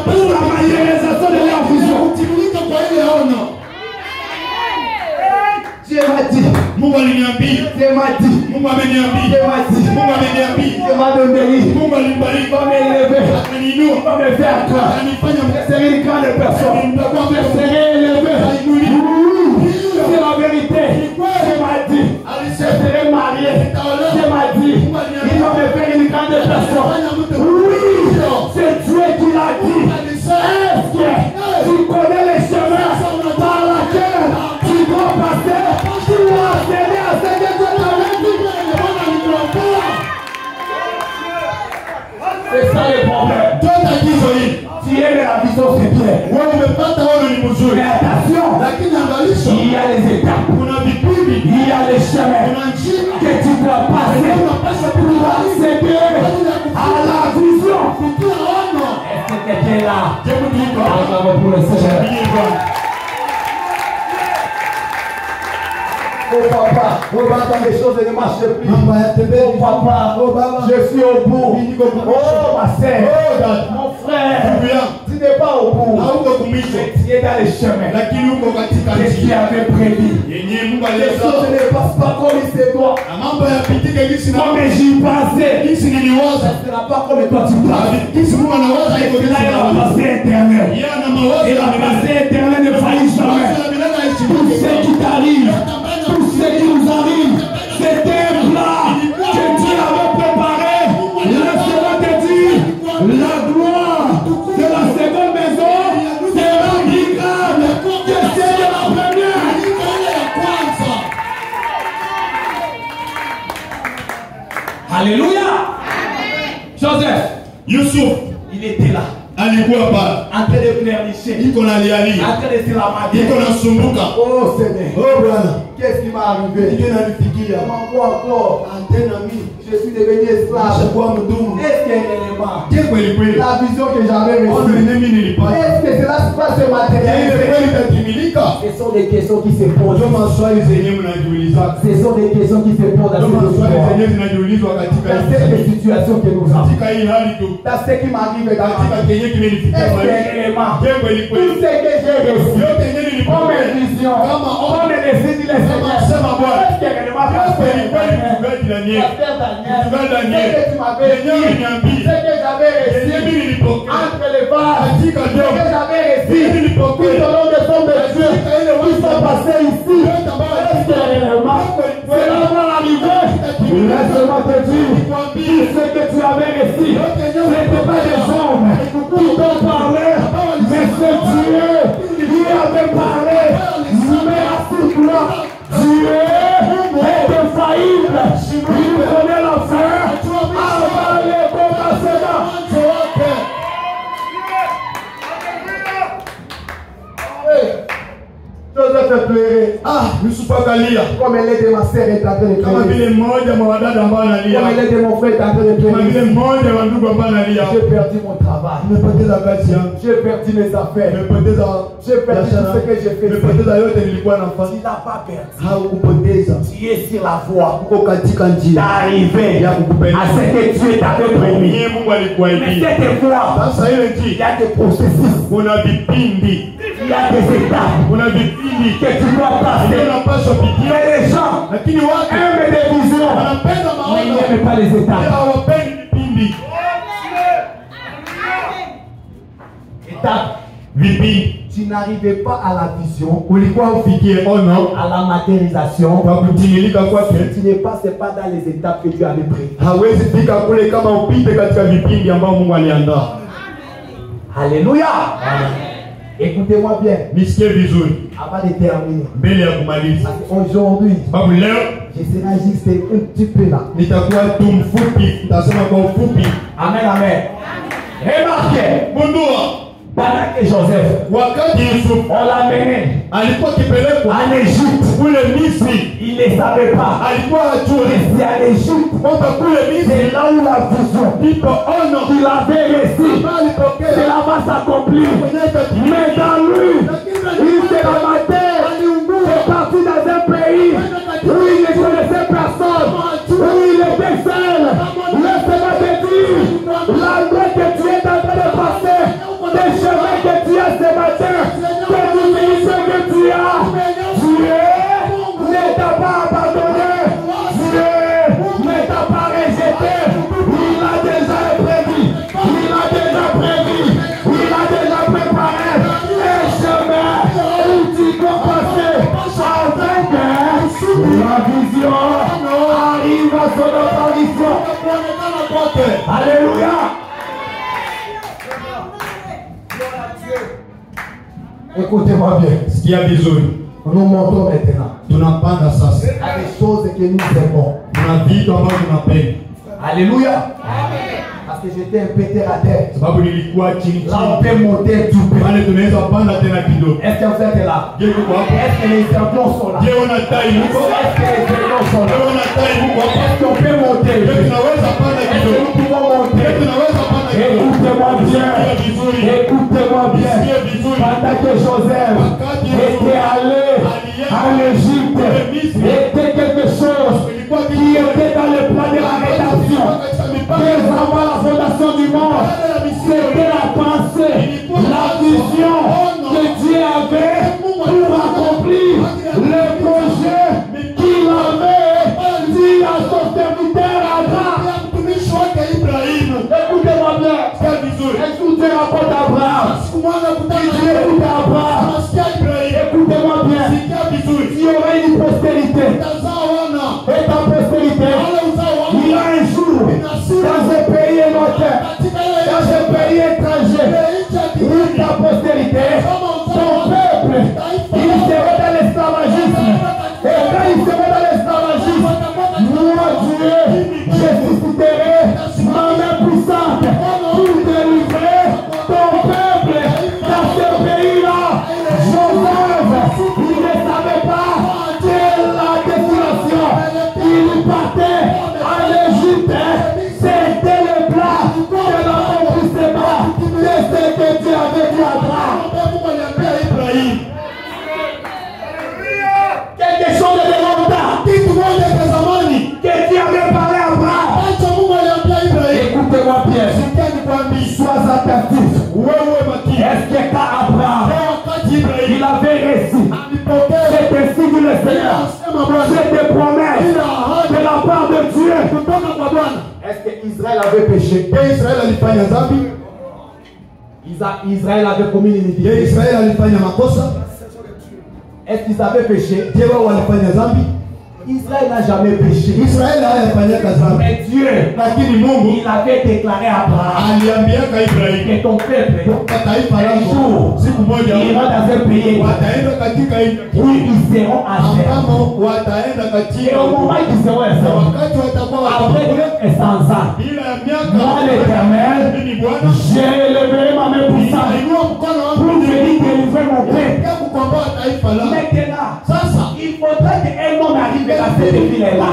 pour la matérialisation de leur vision. Dieu m'a dit, Mungu aliniambia. Dieu m'a dit, Mungu ameniambia. Dieu m'a dit, Mungu ameniambia. Dieu m'a donné, Mungu alinibariki. il va m'élever, Akaniinua. il va me faire croire. Akanifanya Je serai une grande personne, je serai élevé. C'est la vérité. Dieu m'a dit, je serai marié. Dieu m'a dit, il va me faire une grande personne. Oui, c'est Dieu qui l'a dit. Est-ce que tu connais les chemins par lesquels tu dois passer pour accéder à ce que Dieu t'avait dit? C'est ça le problème. Tu aimes la vision, c'est bien. Mais attention, il y a les étapes, il y a les chemins que tu dois passer pour accéder à la vision. Est-ce que tu es là? Bravo pour le Seigneur. Oh papa, quand les choses ne marchent plus. Oh papa, je suis au bout. Oh ma sœur, mon frère, tu n'es pas au bout. Tu es dans les chemins. Qu'est-ce qu'il avait prévu? Les choses ne passent pas comme il se doit. Comme j'y passais, ce ne sera pas comme toi tu passes. Là, il a passé éternel. Et la passé éternel ne faillit jamais. Tout ce qui t'arrive, tout ce qui nous arrive, c'était un plat que Dieu avait préparé. Laisse-moi te dire, la gloire Alléluia. Joseph, Yusuf il était là. alikuwa pale. En train de pleurnicher. Iko na lialia. En train de se lamenter. Iko na sumbuka. Oh Seigneur. Oh Bwana. Qu'est-ce qui m'est arrivé? Iko na nifikia. M'envoie encore. Antenne ami. Je suis devenu esclave. Shakuwa mdumu. Est-ce qu'il y a un élément? Je kweli kweli. La vision que j'avais Ono reçue. mimi nilipata. Est-ce que cela va se Ile matérialiser? kweli tatimilika. Ce sont des questions qui se posent. Ndio maswali zenyewe mnajiuliza. Ce sont des questions qui se posent Ndio dans cette maswali histoire. zenyewe zinajiulizwa katika Dans cette situation que nous avons. katika hii hali tu. Dans ce qui m'arrive dans ma Katika vie. kenye kimenifikia Est-ce qu'il y a un maisha. élément? Je kweli Tout kweli. ce que j'ai reçu. Yote yenyewe Comme nilipata. une vision. Kama Comme une décision de kama Seigneur. sema Bwana. Est-ce qu'il y a un élément? Kweli kweli mchungaji Daniel. Pasteur Daniel. Mchungaji Daniel. Ce que tu m'avais Yenyewe dit. uliniambia. Ce que j'avais Yenyewe reçu. mimi nilipokea. Entre les vases. Katika Ce ndoto. que j'avais reçu. Mimi nilipokea. Tout au long de ton Dieu. Qui sont passés ici. Yote ambayo Est-ce qu'il y a un élément? Cela va arriver. Laisse-moi te dire. Tout ce que tu avais reçu. Ce n'était pas des hommes qui t'ont parlé. Mais c'est Dieu qui avait parlé. Merci-toi. Dieu est infaillible. Il connaît l'enfer avant les commencements. Joseph a pleuré. Ah, Yusuf akalia. Comme elle est de ma sœur est en train de Kama pleurer. vile mmoja wa wadada ambao analia. Comme elle est de mon frère est en train de Kama vile pleurer. mmoja wa ndugu ambao analia. J'ai perdu mon travail. Nimepoteza kazi yangu. J'ai perdu mes affaires. Nimepoteza J'ai perdu tout ce que j'ai fait. nimepoteza yote nilikuwa nafanya. Tu n'as pas perdu. Haukupoteza. Tu es sur la voie Uko katika njia d'arriver ya kukupeleka. à ce que Dieu t'avait promis. Yeye Mungu Mais alikuahidia. cette voie, Sasa ile il y njia a des processus, kuna vipindi, il y a des étapes kuna vipindi que tu dois ndio passer. unapaswa pitia. Mais les gens Lakini watu aiment des visions, wanapenda mais ils maono. n'aiment pas les étapes. Hawapendi vipindi. Étapes. Vipindi. Tu n'arrivais pas à la vision, Ulikuwa ufikie ono à la matérialisation. kwa kutimilika kwake. Tu ne passes pas dans les étapes que Dieu avait prévues. Hawezi fika kule kama upite katika vipindi ambao Mungu aliandaa. Alléluia. Écoutez-moi bien, Nisikie vizuri avant de terminer. mbele ya kumaliza. Aujourd'hui, Sababu leo je serai juste un petit peu là. nitakuwa tu mfupi, nitasema kwa ufupi. Amen, amen. Remarquez, Gundua pendant que Joseph, wakati Yusuf on l'a mené alikuwa akipelekwa en Égypte, kule Misri, il ne savait pas. alikuwa Mais hajui c'est en Égypte, kwamba kule Misri c'est là où la vision ndipo ono qu'il avait reçue, ambayo alipokea cela va s'accomplir. Mais dans lui, il se rabattait. C'est parti dans un pays où il ne connaissait personne, où il était seul. Laisse-moi te dire, l'endroit que tu es en train de passer, des chemins que tu as ce matin, des ministères que tu as, Dieu ne t'a pas abandonné, Dieu ne t'a pas rejeté, il a déjà prévu, il a déjà prévu, il a déjà préparé un chemin où tu dois passer afin que la vision arrive à son apparition. Alléluia. Écoutez-moi bien. sikia vizuri. Nous montons maintenant Tunapanda sasa, à des choses que nous aimons. kuna vitu ambavyo tunapenda. Alléluia. Parce que j'étais un peu terre à terre. Sababu nilikuwa chini Là, on chini, peut monter tout peu. pale tunaweza panda tena kidogo. Est-ce que vous êtes là? Je tuko hapo. Est-ce que les champions sont là? Je una tai huko. Est-ce que les champions sont Je là? una tai huko hapo. Est-ce qu'on peut monter? Je tunaweza panda Est-ce que kidogo. nous pouvons Je monter? tunaweza panda kidogo. Écoutez-moi bien. Sikia vizuri. Écoutez-moi bien. Sikia vizuri. Pendant que Joseph était allé en Égypte, était quelque chose qui était dans le plan de la rédemption. Dès avant la fondation du monde, c'était la pensée, la vision que Dieu avait pour accomplir le projet qu'il avait dit à son serviteur Abraham. Écoutez-moi bien. Écoutez la porte d'Abraham. Écoutez Abraham. Écoutez-moi bien. Il y aura une postérité. terre, en Égypte, c'était le plan de l'accomplissement de ce que Dieu avait dit à Abraham. Quelque chose de longtemps que Dieu avait parlé à Abraham. Écoutez-moi bien, sois attentif. Est-ce que quand Abraham il avait réussi, c'était signe le Seigneur, c'était promesse de la part de Dieu. Est-ce que Israël avait péché? Israël avait commis l'iniquité. Est-ce qu'ils avaient péché? Israël n'a jamais péché. Mais Dieu, il avait déclaré à Abraham que ton peuple, un jour, ira dans un pays où ils seront enfermés. Et au moment où ils seront enfermés, après 200 ans, moi l'Éternel, j'élèverai ma main puissante pour venir délivrer mon peuple. Maintenant, il faudrait qu'un homme arrive dans cette ville-là.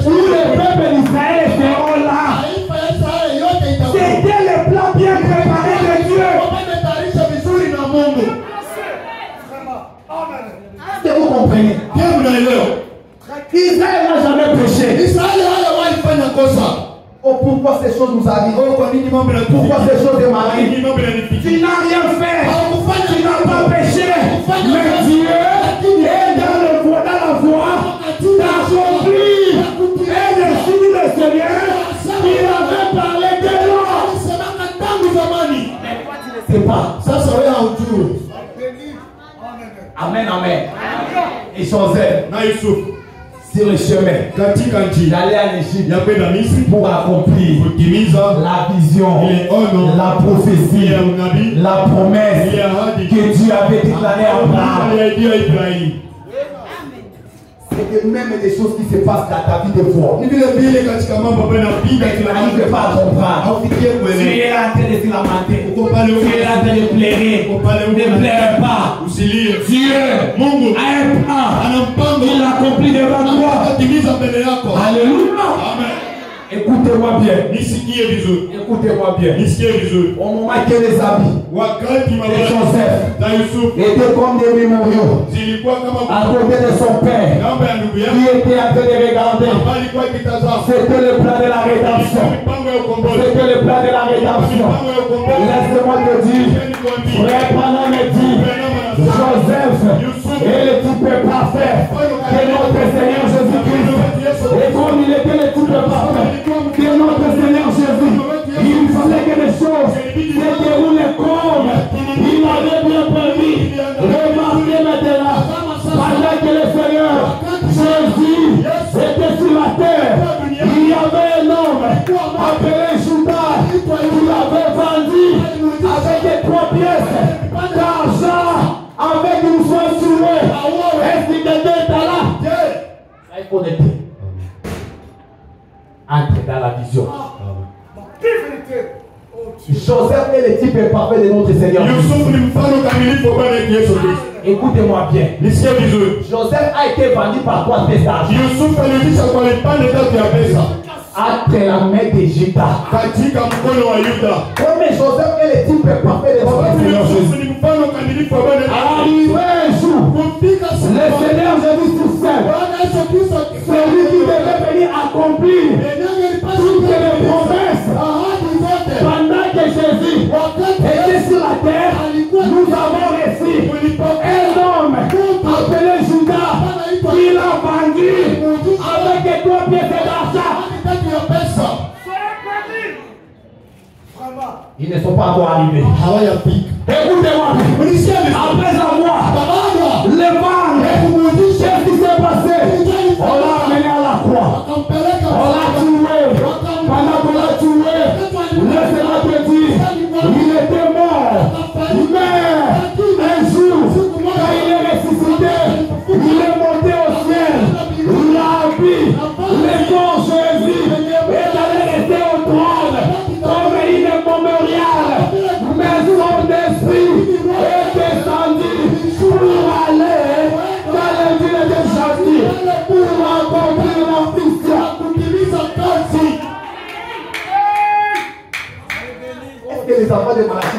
Tous les peuples d'Israël seront là. C'était le plan bien préparé de Dieu. Est-ce que vous comprenez? Israël n'a jamais péché. Oh, pourquoi ces choses nous arrivent? Pourquoi ces choses m'arrivent? Tu n'as rien fait. Tu n'as pas péché. Mais Dieu est dans la voie d'accomplir. Et le signe du Seigneur, il avait parlé de l'homme. Mais toi, tu ne sais pas. Amen, amen. Et Joseph, sur le chemin, d'aller en Égypte pour accomplir la vision, la prophétie, la promesse que Dieu avait déclarée à Abraham. C'est même des choses qui se passent dans ta vie de foi. Tu n'arrives pas à comprendre. Tu es en train de te lamenter. Tu es en train de pleurer. Ne pleure pas. Dieu a un plan. Il accomplit devant toi. Alléluia. Écoutez-moi bien. Écoutez-moi bien. Au moment que les habits de Joseph étaient comme des mémoriaux à côté de son père, qui était en train de regarder, c'était le plan de la rédemption. C'était le plan de la rédemption. Laisse-moi te dire, frère Branham me dit, Joseph est le type parfait de notre Seigneur Jésus-Christ. Et comme il était le type parfait de notre Seigneur Jésus, il fallait que les choses se déroulent comme il avait bien prévu. Remarquez maintenant, pendant que le Seigneur Jésus était sur la terre, il y avait un homme appelé Judas qui l'avait vendu avec 3 pièces d'argent, avec une soie souée. Est-ce que quelqu'un est là? Ça, il faut noter. Entre dans la vision. Joseph est le type parfait de notre Seigneur. Écoutez-moi bien. Joseph a été vendu par 3 pièces d'argent. Entre la main de Judas. Comme Joseph est le type parfait de notre Seigneur Jésus. Arrivé un jour, le Seigneur Jésus tout seul, celui qui devait venir accomplir toutes les promesses. Pendant que Jésus était sur la terre, nous avons reçu un homme appelé Judas qui l'a vendu avec 3 pièces d'argent. Ils ne sont pas encore arrivés. Écoutez-moi. Après avoir le vent, qu'est-ce qui s'est passé? On l'a amené à la croix. On l'a tué. Pendant qu'on l'a tué, laissez-moi te dire, il était mort. Mais un jour, quand il est ressuscité, il est monté au ciel. Il a vu le corps Jésus est allé rester au trône comme une mémorial. Mais son esprit est descendu pour aller dans les villes de Châtie pour accomplir la mission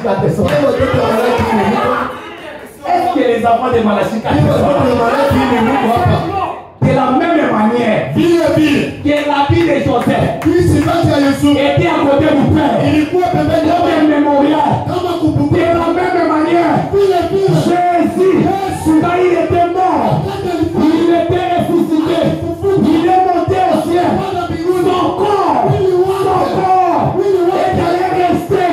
Malachika Tesson? Est-ce que les enfants de Malachika Tesson? De la même manière que la vie de Joseph était à côté du Père, comme un mémorial. De la même manière, Jésus, quand il était mort, il était ressuscité, il est monté au ciel. Son corps est allé rester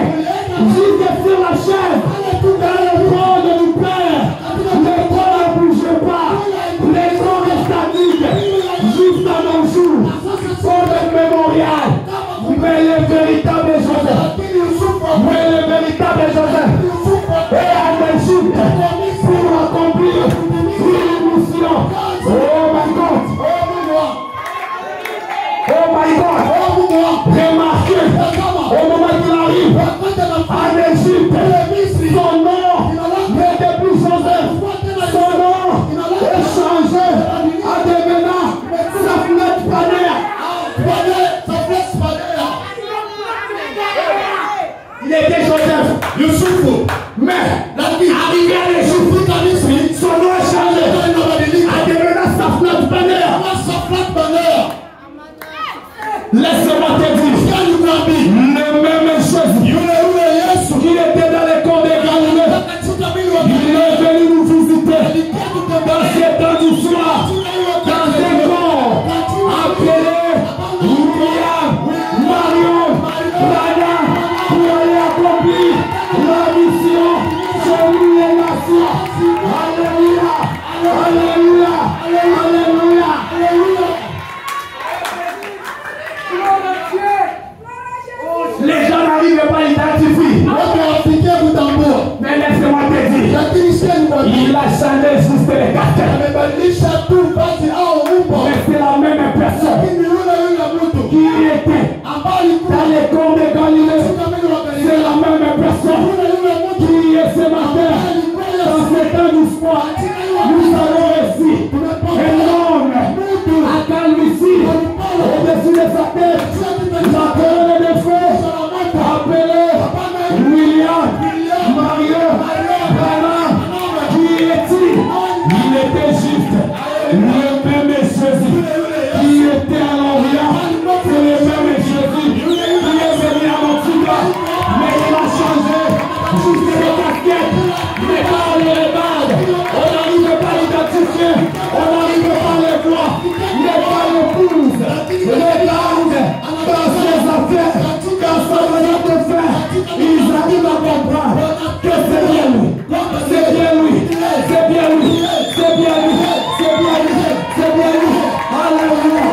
juste sur la chaise, dans le corps du Père. Le corps ne bougeait pas, le corps est statique, jusqu'à nos jours, pour le mémorial. Mais le véritable Joseph, est en Égypte pour accomplir une mission. Oh my God! Oh my God! Remarquez, au moment qu'il arrive en Égypte, son nom n'était plus Joseph. Son nom est changé en devenant Safnet Panéa. Il était Joseph. Mais arrivé à l'Égypte, son nom est changé en devenant Safnet Panéa. Laisse-moi te dire, le même chose, il était dans les camps de Galilée, il est venu nous visiter dans ces temps du soir, dans un camp appelé William, Marion, Rada, pour aller accomplir la mission sur les nations. Alléluia, alléluia, alléluia, alléluia. Les gens n'arrivent pas à l'identifier. Mais laisse-moi te dire, il a changé juste les cartes. Mais c'est la même personne qui était dans les camps de Galilée. C'est la même personne qui est ce matin dans ce temps du soir. Nous allons ici un homme à calvitie au-dessus de sa tête, la colonne de feu appelé William, Mario, Rana. Qui est-il? Il était juste le même Jésus qui était à l'Orient. C'est le même Jésus qui est venu à Antigua, mais il a changé juste les casquettes, mais pas les regards. On n'arrive pas à l'identifier, on n'arrive pas à les voir. Les pas l'épouse, les gardes dans ses affaires, dans sa manière de faire, ils arrivent à comprendre que c'est bien lui, c'est bien lui, c'est bien lui, c'est bien lui, c'est bien lui, c'est bien lui. Alléluia.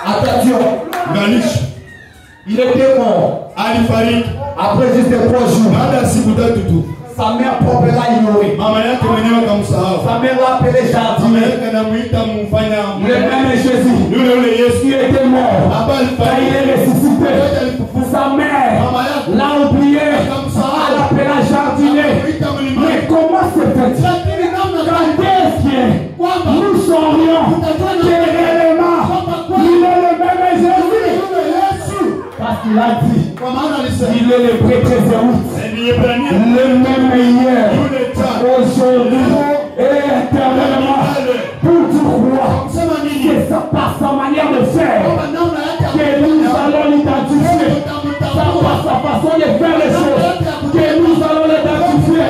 Attention, il était mort. Après juste 3 jours, sa mère propre l'a ignoré. Sa mère l'a appelé jardinier. Le même Jésus qui était mort, quand il est ressuscité, sa mère l'a oublié. Elle l'appela jardinier. Mais comment se fait-il? Quand est-ce que nous saurions que réellement il est le même Jésus? Parce qu'il a dit, il est le prêtre Zérout, le même hier, aujourd'hui et éternellement. Pour tu crois que ça par sa manière de faire que nous allons l'identifier, ça par sa façon de faire les choses que nous allons l'identifier.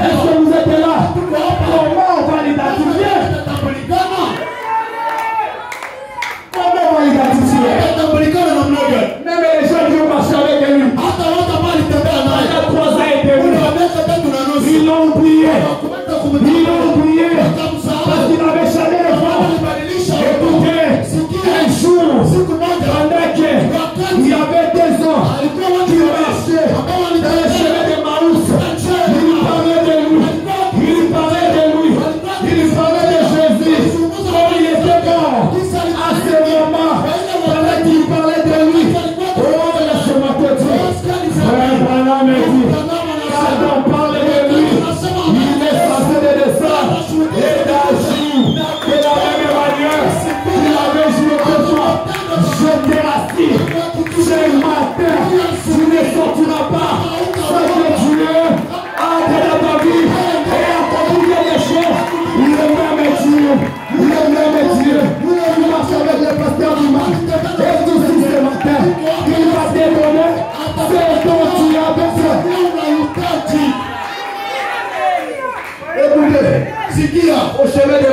Est-ce que vous êtes là? Comment on va l'identifier? Comment on va l'identifier? Même les gens qui ont marché avec lui, il y a 3 ans et demi, ils l'ont oublié. Ils l'ont oublié parce qu'il avait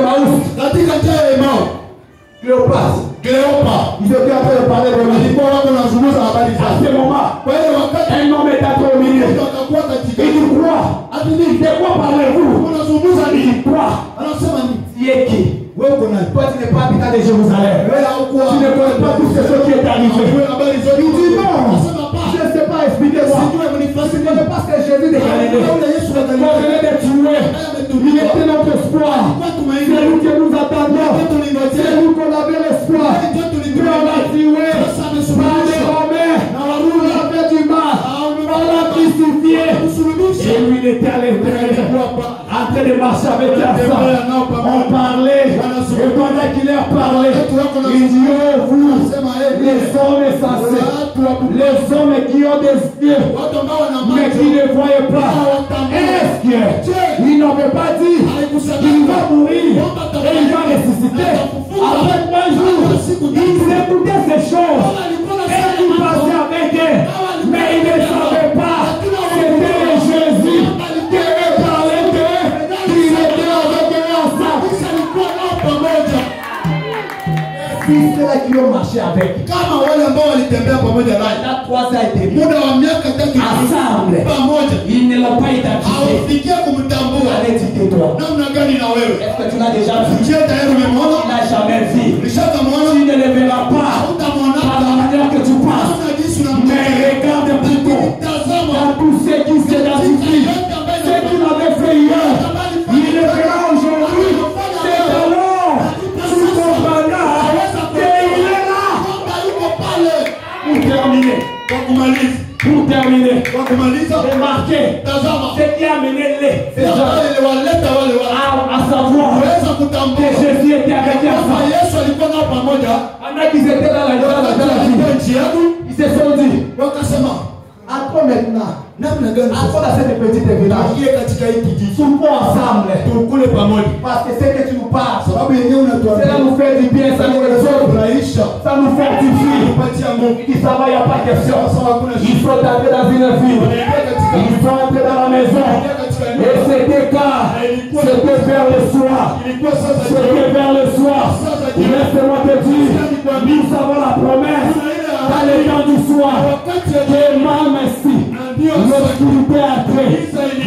Emmaüs, katika njia ya Emau, Cléopas, ils étaient en train de parler de lui. walikuwa wako wanazungumza habari À zake. ce moment, Kwa hiyo wakati un homme est entré au milieu. mtu akakuwa katika Il dit quoi? De quoi parlez-vous? unazungumza Il nini? dit quoi? Anasema nini? Tu es qui? Wewe uko nani? Toi, tu n'es pas habitant de Jérusalem. Wewe haukuwa Tu ne connais pas tout ce qui est arrivé. Wewe habari zote. Il dit non. Anasema pa. Je ne sais pas, expliquez-moi. Sijui Je mnifasirie. ne sais pas ce que Jésus de Galilée. Yule Yesu wa Quand Galilea. je l'ai tué, il était notre espoir. C'est nous que nous attendons. C'est nous qu'on avait l'espoir. Mais on l'a tué par les Romains. On l'a fait du mal. On l'a crucifié. Et lui, il était à l'intérieur, en train de marcher avec la femme. On parlait. Et pendant qu'il leur parlait, il dit, oh vous, les hommes insensés, les hommes qui ont des yeux, mais qui ne voient pas. Est-ce qu'il n'avait pas dit qu'il va mourir et il va ressusciter après 3 jours? Ils écoutaient ces choses et ils passaient avec eux, mais ils ne savaient pas c'était Jésus qui parlait d'eux, qu'il était avec eux ensemble. Si c'est là qui ont marché avec, Kama wale ambao walitembea pamoja naye pendant 3 ans et demi, muda wa miaka 3 ensemble, pamoja, ils ne l'ont pas identifié. haufikia kumtambua. Allez, dis-toi. Namna gani na wewe? Est-ce que tu l'as déjà vu? Je tayari Tu umemwona? n'as jamais vu. Ulishakamwona? Tu ne le verras pas Utamwona par la manière que tu penses. kama jinsi Mais unamtaka. regarde plutôt Tazama dans tous ceux qui s'identifient, ceux qui l'avaient fait hier, il le fera aujourd'hui. C'est alors tu comprendras qu'il est là. kwamba yuko pale. Pour terminer, Kwa kumaliza, pour terminer, kwa kumaliza, remarquez tazama ce qui a mené ces gens wale waleta wale wa à savoir waweza que kutambua Jésus était avec eux kwamba ensemble. Yesu alikuwa nao pamoja. Pendant qu'ils étaient dans la ville, Njiani ils se sont dit, wakasema après maintenant, namna gani après dans cette petite village, tuingie katika hii kijiji souvent ensemble, tukule pamoja, parce que ce que tu nous parles, sababu yenyewe ça unatuambia nous fait du bien, ça nous résolve, furahisha ça nous fortifie. kupatia Mungu. Il ça va, il n'y a pas de question. Sawa, hakuna Il faut entrer dans une ville, il faut entrer dans la maison. Et c'était quand, c'était vers le soir. ilikuwa sasa C'était vers le soir. Laisse-moi te dire, nous avons la promesse dans les temps du soir que même si l'obscurité est entrée,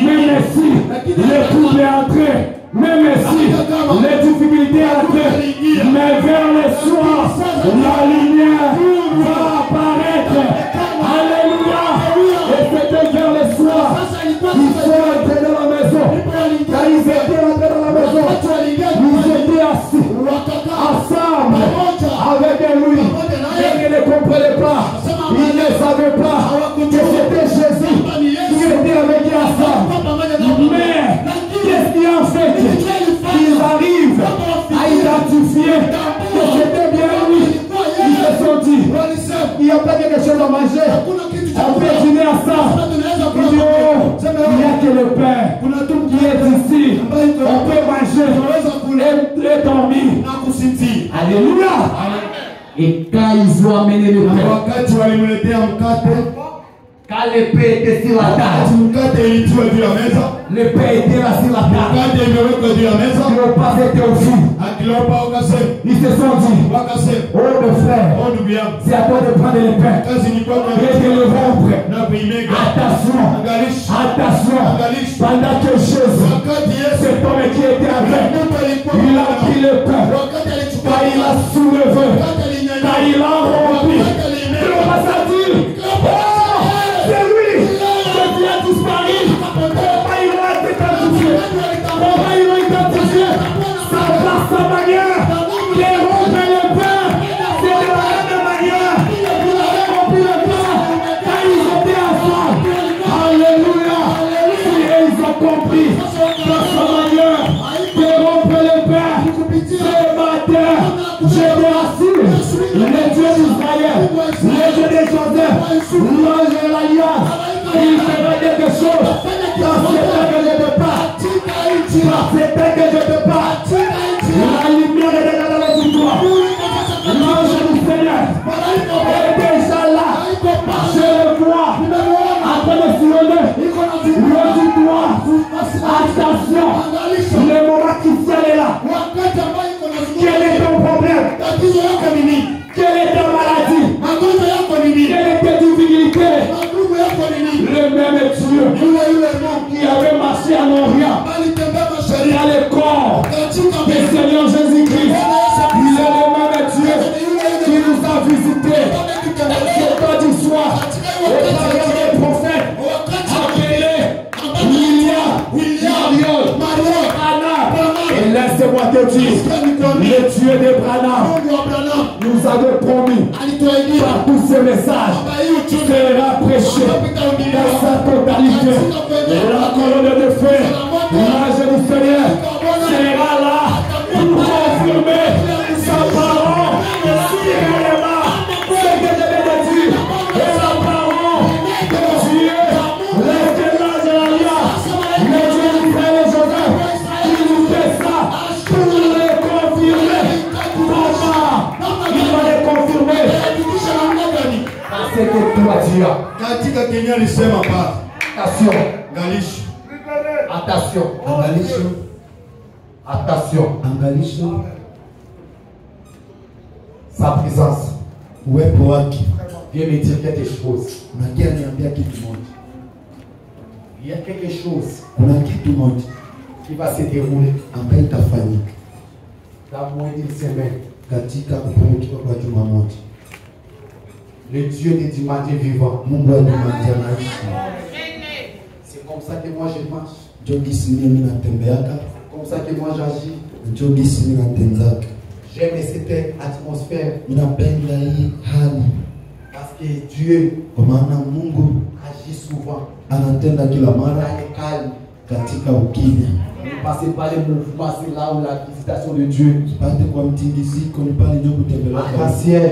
même si le trouble est entré, même si les difficultés sont entrées, mais vers le soir, la lumière va apparaître. Alléluia. Et c'était vers le soir. Ils sont entrés dans la maison. Quand ils étaient entrés dans la maison, ils étaient assis ensemble avec lui. Mais ils ne comprenaient pas. Ils ne savaient pas que c'était Jésus qui était avec eux ensemble. Mais qu'est-ce qui en fait qu'ils arrivent à identifier que c'était bien lui? Ils se sont dit, il n'y a pas quelque chose à manger. On peut dîner ensemble. Ils disent, oh, il n'y a que le pain qui est ici. On peut manger et dormir. Alléluia. Et quand ils ont amené le pain, wakati walimletea mkate, quand le pain était sur la table, mkate ilitiwa juu ya meza, le pain était là sur la table. mkate imewekwa juu ya meza, Cléopas était au fond. akilopa wakasema, Ils se sont dit, wakasema, oh mes frères, oh ndugu yangu, c'est à toi de prendre le pain kazi ni kwako et de le rompre. na kuimega. Attention, Angalisha, attention, angalisha, pendant que Jésus, wakati Yesu cet homme qui était avec, Mungu alikuwa il a pris le pain, wakati alichukua quand il a soulevé, wakati alinyanyua, quand il a rempli, Cléopas a dit, oh, c'est lui, Jésus a disparu. Comment ils l'ont identifié? Comment ils l'ont identifié? Ça par sa manière de rompre le pain. C'est de la même manière qu'il avait rompu le pain quand ils étaient ensemble. Alléluia. Et ils ont compris par sa manière de rompre le pain. Ce matin, je te rassure, le Dieu d'Israël, le Dieu de Joseph, l'ange de l'alliance, il fera quelque chose dans ce temps que je te parle. Dans ce temps que je te parle, la lumière est dans la victoire. L'ange du Seigneur est déjà là. Je le vois en train de sillonner. Le dit-toi, attention, le moment qui est là. Tatizo yako ni nini? Quelle est ta maladie? Magonjwa yako ni nini? Quelle est ta difficulté? Magumu yako ni nini? Le même Dieu Yule Mungu qui avait marché à Orient alitembea mashariki dans le corps katika du Seigneur Jésus-Christ. Il est le même Dieu qui nous a visités ce temps du soir au travers des prophètes appelés Marion, Anna. Et laissez-moi te dire, le Dieu de Branham nous avait promis par tous ces messages sera prêché dans sa totalité. Et la colonne de feu, l'ange du Seigneur sera là pour confirmer sa parole. Si réellement ce que je vais te dire est la parole de Dieu, laissez l'ange de l'alliance, le Dieu d'Israël et Joseph, qui nous fait ça pour le confirmer. Comment il va le confirmer? Parce que toi tu as. katika Kenya alisema pa Attention, angalisho attention, angalisho attention. angalisho Sa présence uwepo wake vient me dire quelque chose. unakia niambia kitu moja. Il y a quelque chose Kuna kitu moja qui va se dérouler ambayo itafanyika dans moins d'une semaine. katika kupungukiwa kwa juma moja. Le Dieu des dimanches vivant. Mungu alimwambia naishi. C'est comme ça que moi je marche. Njoo gisi mimi natembeaka, Comme ça que moi j'agis. njoo gisi mimi natembaka. J'aime cette atmosphère Ninapenda hii hali parce que Dieu kwa maana Mungu agit souvent anatenda kila dans mara le calme. katika ukimya. Ne passez pas les mouvements, c'est là où la visitation de Dieu. Pate kwa mtingiziko ni pale ndio kutembelea Arc-en-ciel,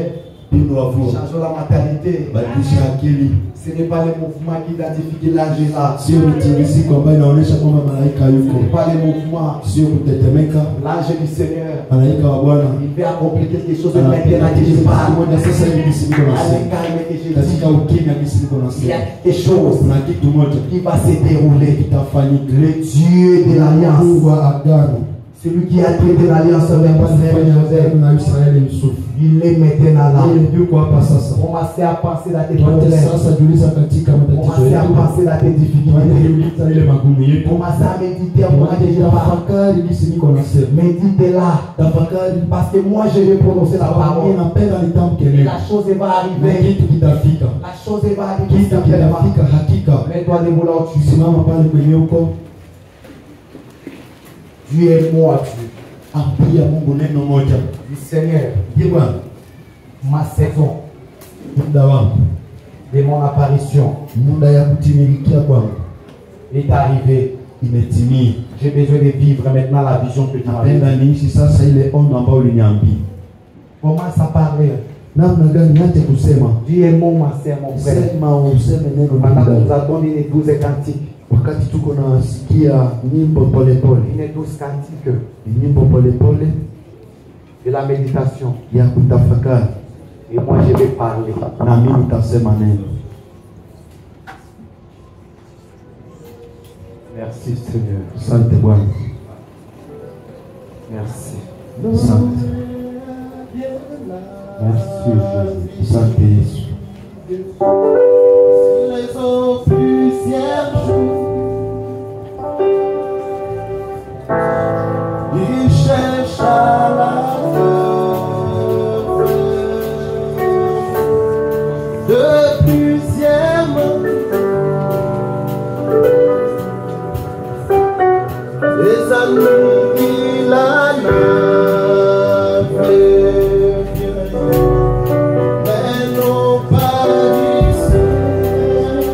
pino wa vua. changeons la mentalité. Badilisha akili. Ce n'est pas les mouvements qui identifient que l'ange est là. Sio mtingiziko ambayo inaonyesha kwamba malaika Ce yuko. n'est pas les mouvements. Sio kutetemeka. L'ange du Seigneur, Malaika wa Bwana il veut accomplir quelque chose de anapenda maintenant que je kitu parle. moja sasa hivi gisi niko Dans le nasema. calme que je dis, Katika ukimya gisi niko il y a nasema. quelque chose Kuna kitu moja qui va se dérouler. kitafanyika. Le Dieu de l'Alliance, Mungu wa agano celui qui a traité l'Alliance avec Israël et Joseph, na Israeli Yusufu. il est maintenant là. Yeye yuko hapa sasa. Commencez à penser dans tes Tuanze problèmes. sasa jiuliza katika matatizo Commencez à yetu. penser dans tes Tuanze difficultés. jiuliza ile magumu yetu. Commencez à méditer au moment que je parle. Tafakari gisi niko nasema. Méditez là. Tafakari Parce que moi je vais prononcer la mimi parole. napenda nitamke Et leo. la chose va Na arriver. kitu kitafika. La chose va arriver. Kitu certainement. kitafika hakika. Mets-toi debout là où tu es. Simama pale kwenye uko. Dieu est moi, Dieu. Ambia Mungu neno moja. Du Seigneur, Je Bwana, ma saison muda wangu, de mon apparition muda ya kutimilikia kwangu est arrivée. imetimia. J'ai besoin de vivre maintenant la vision que tu m'as Napenda donnée. niishi sasa ile ono ambayo uliniambia. Commence à parler. Namna gani niache kusema? Dieu est mon, ma sœur, mon frère. Sema useme neno Pendant que nous bila. attendons une douce cantique. Wakati tuko nasikia nyimbo polepole, Une douce cantique nyimbo polepole de la méditation. ya kutafakari, Et moi je vais parler. na mimi nitasema neno. Merci Seigneur. Asante Bwana, Merci. asante, Merci Jésus. asante Yesu. Les eaux plusieurs jours, il cherche à la veuve de plusieurs mots. Les amis qu'il a n'avaient mais n'ont pas dit seul.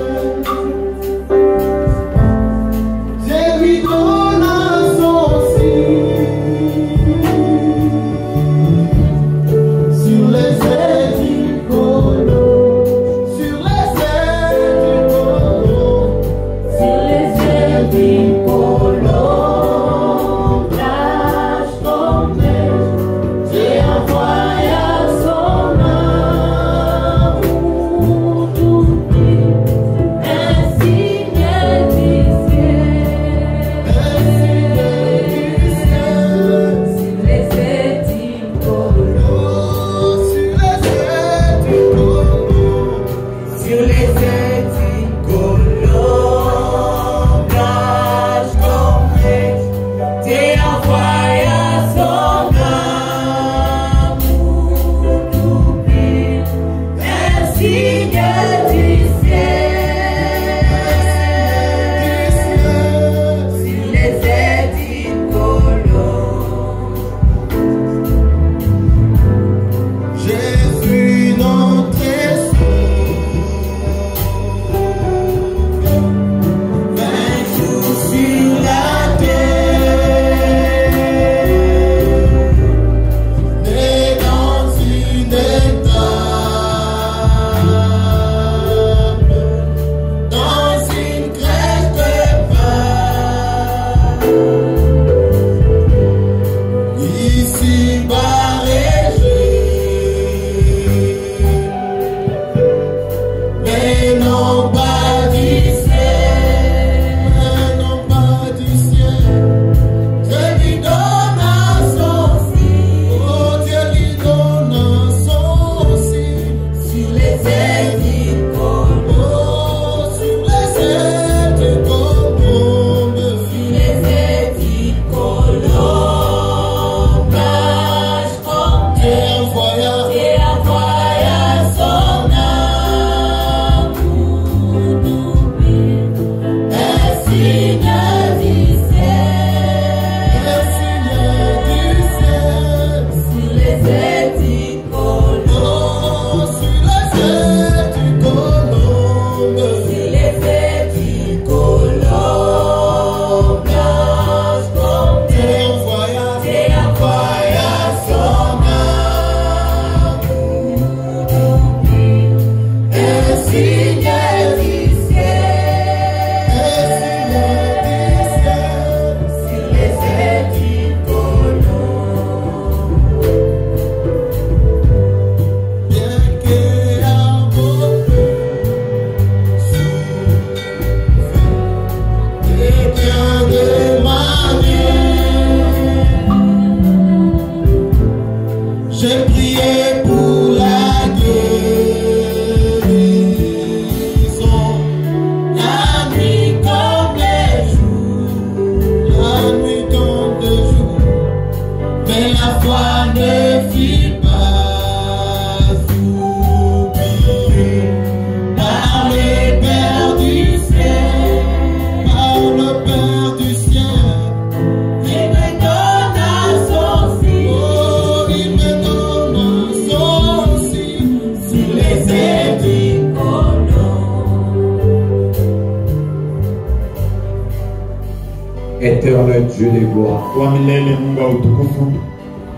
Éternel Dieu des gloires,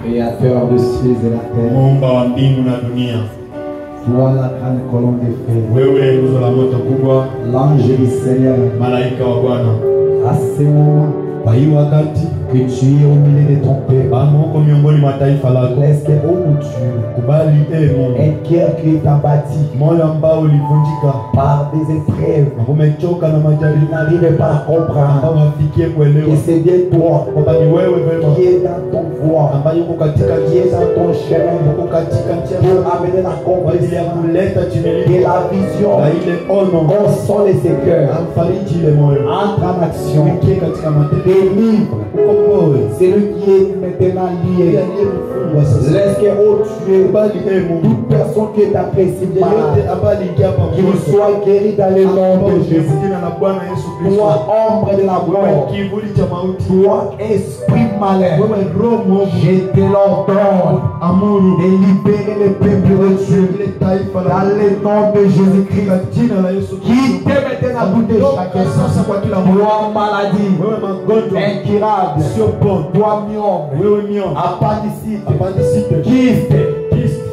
Créateur de cieux et la terre, toi la grande colonne des feux, l'ange du Seigneur, à ce moment que tu es au milieu de ton peuple, laisse que au bout un cœur qui est abattu par des épreuves, il n'arrive pas à comprendre que c'est bien toi qui est dans ton voie, qui est dans ton chemin pour amener la compréhension et la vision. Console ces cœurs, entre en action, délivre. C'est lui qui est maintenant lié. Laisse que Dieu, toute personne qui est appréciée, qu'il soit guéri dans le nom de Jésus. Toi, ombre de la mort, toi, esprit malin, je te l'ordonne de libérer le peuple de Dieu dans le nom de Jésus-Christ. Quitte maintenant la bouche de chacun. Toi, maladie, incurable, toi, myome, appendicite, kyste,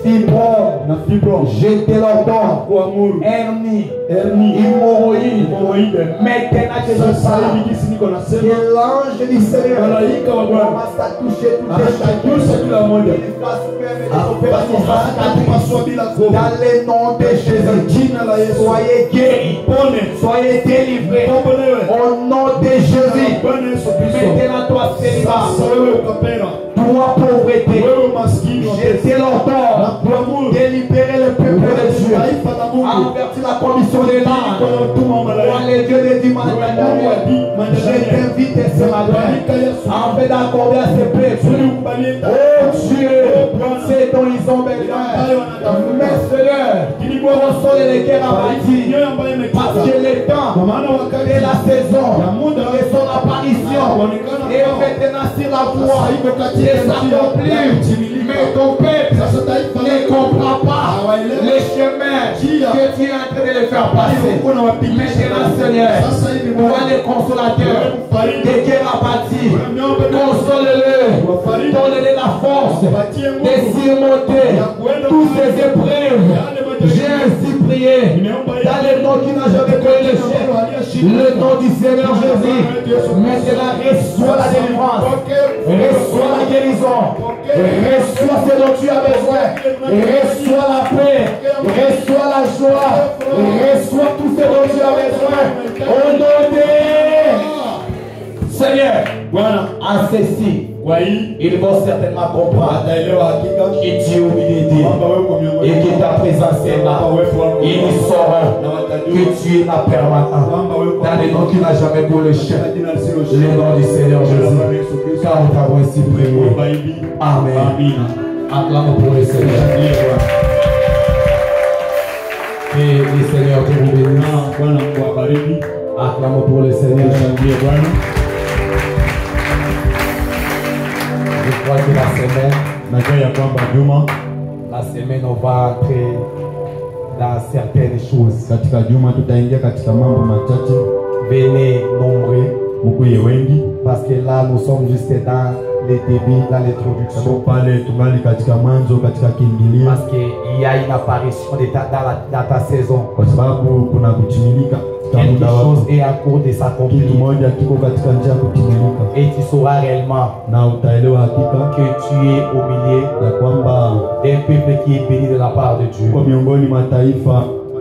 fibrome, je te l'ordonne, hernie, hémorroïde, maintenant que je parle, que l'ange du Seigneur commence à toucher tout dans le nom de Jésus. Soyez guéris, soyez délivrés au nom de Jésus. Maintenant toi célibat, toi pauvreté, je te l'ordonne de libérer le peuple de Dieu, avertir la commission de l'âme, toi les dieux de dimanche, je t'invite ce matin afin d'accorder à ce peuple, oh Dieu, c'est dont ils ont besoin, mais Seigneur, console les cœurs abattus, parce que le temps de la saison de son apparition est maintenant sur la voie et s'accomplir, mais ton peuple ne comprend pas les chemins que tu es en train de les faire passer. Maintenant, Seigneur, toi les consolateurs des cœurs abattus, console-le, donne-le la force de surmonter toutes ces épreuves. J'ai ainsi prié dans le nom qui n'a jamais connu le chef. Le nom du Seigneur Jésus. Maintenant, reçois la délivrance. Reçois la guérison. Reçois ce dont tu as besoin. Reçois la paix. Reçois la joie. Reçois tout ce dont tu as besoin. Au nom de Seigneur, en ceci, ils vont certainement comprendre que tu es au milieu d'eux et que ta présence est là. Ils sauront que tu es là permanent. Dans le nom qui n'a jamais pour le chef, le nom du Seigneur Jésus. Car on t'a ainsi prié. Amen. Acclame pour le Seigneur. Et le Seigneur te vous bénisse. Acclame pour le Seigneur. Je crois que la semaine, on va entrer dans certaines choses. Venez nombreux. Parce que là, nous sommes juste dans les débuts, dans l'introduction. Parce qu'il y a une apparition dans ta saison. Quelque chose est en cours de s'accomplir. Et tu sauras réellement que tu es au milieu d'un peuple qui est béni de la part de Dieu.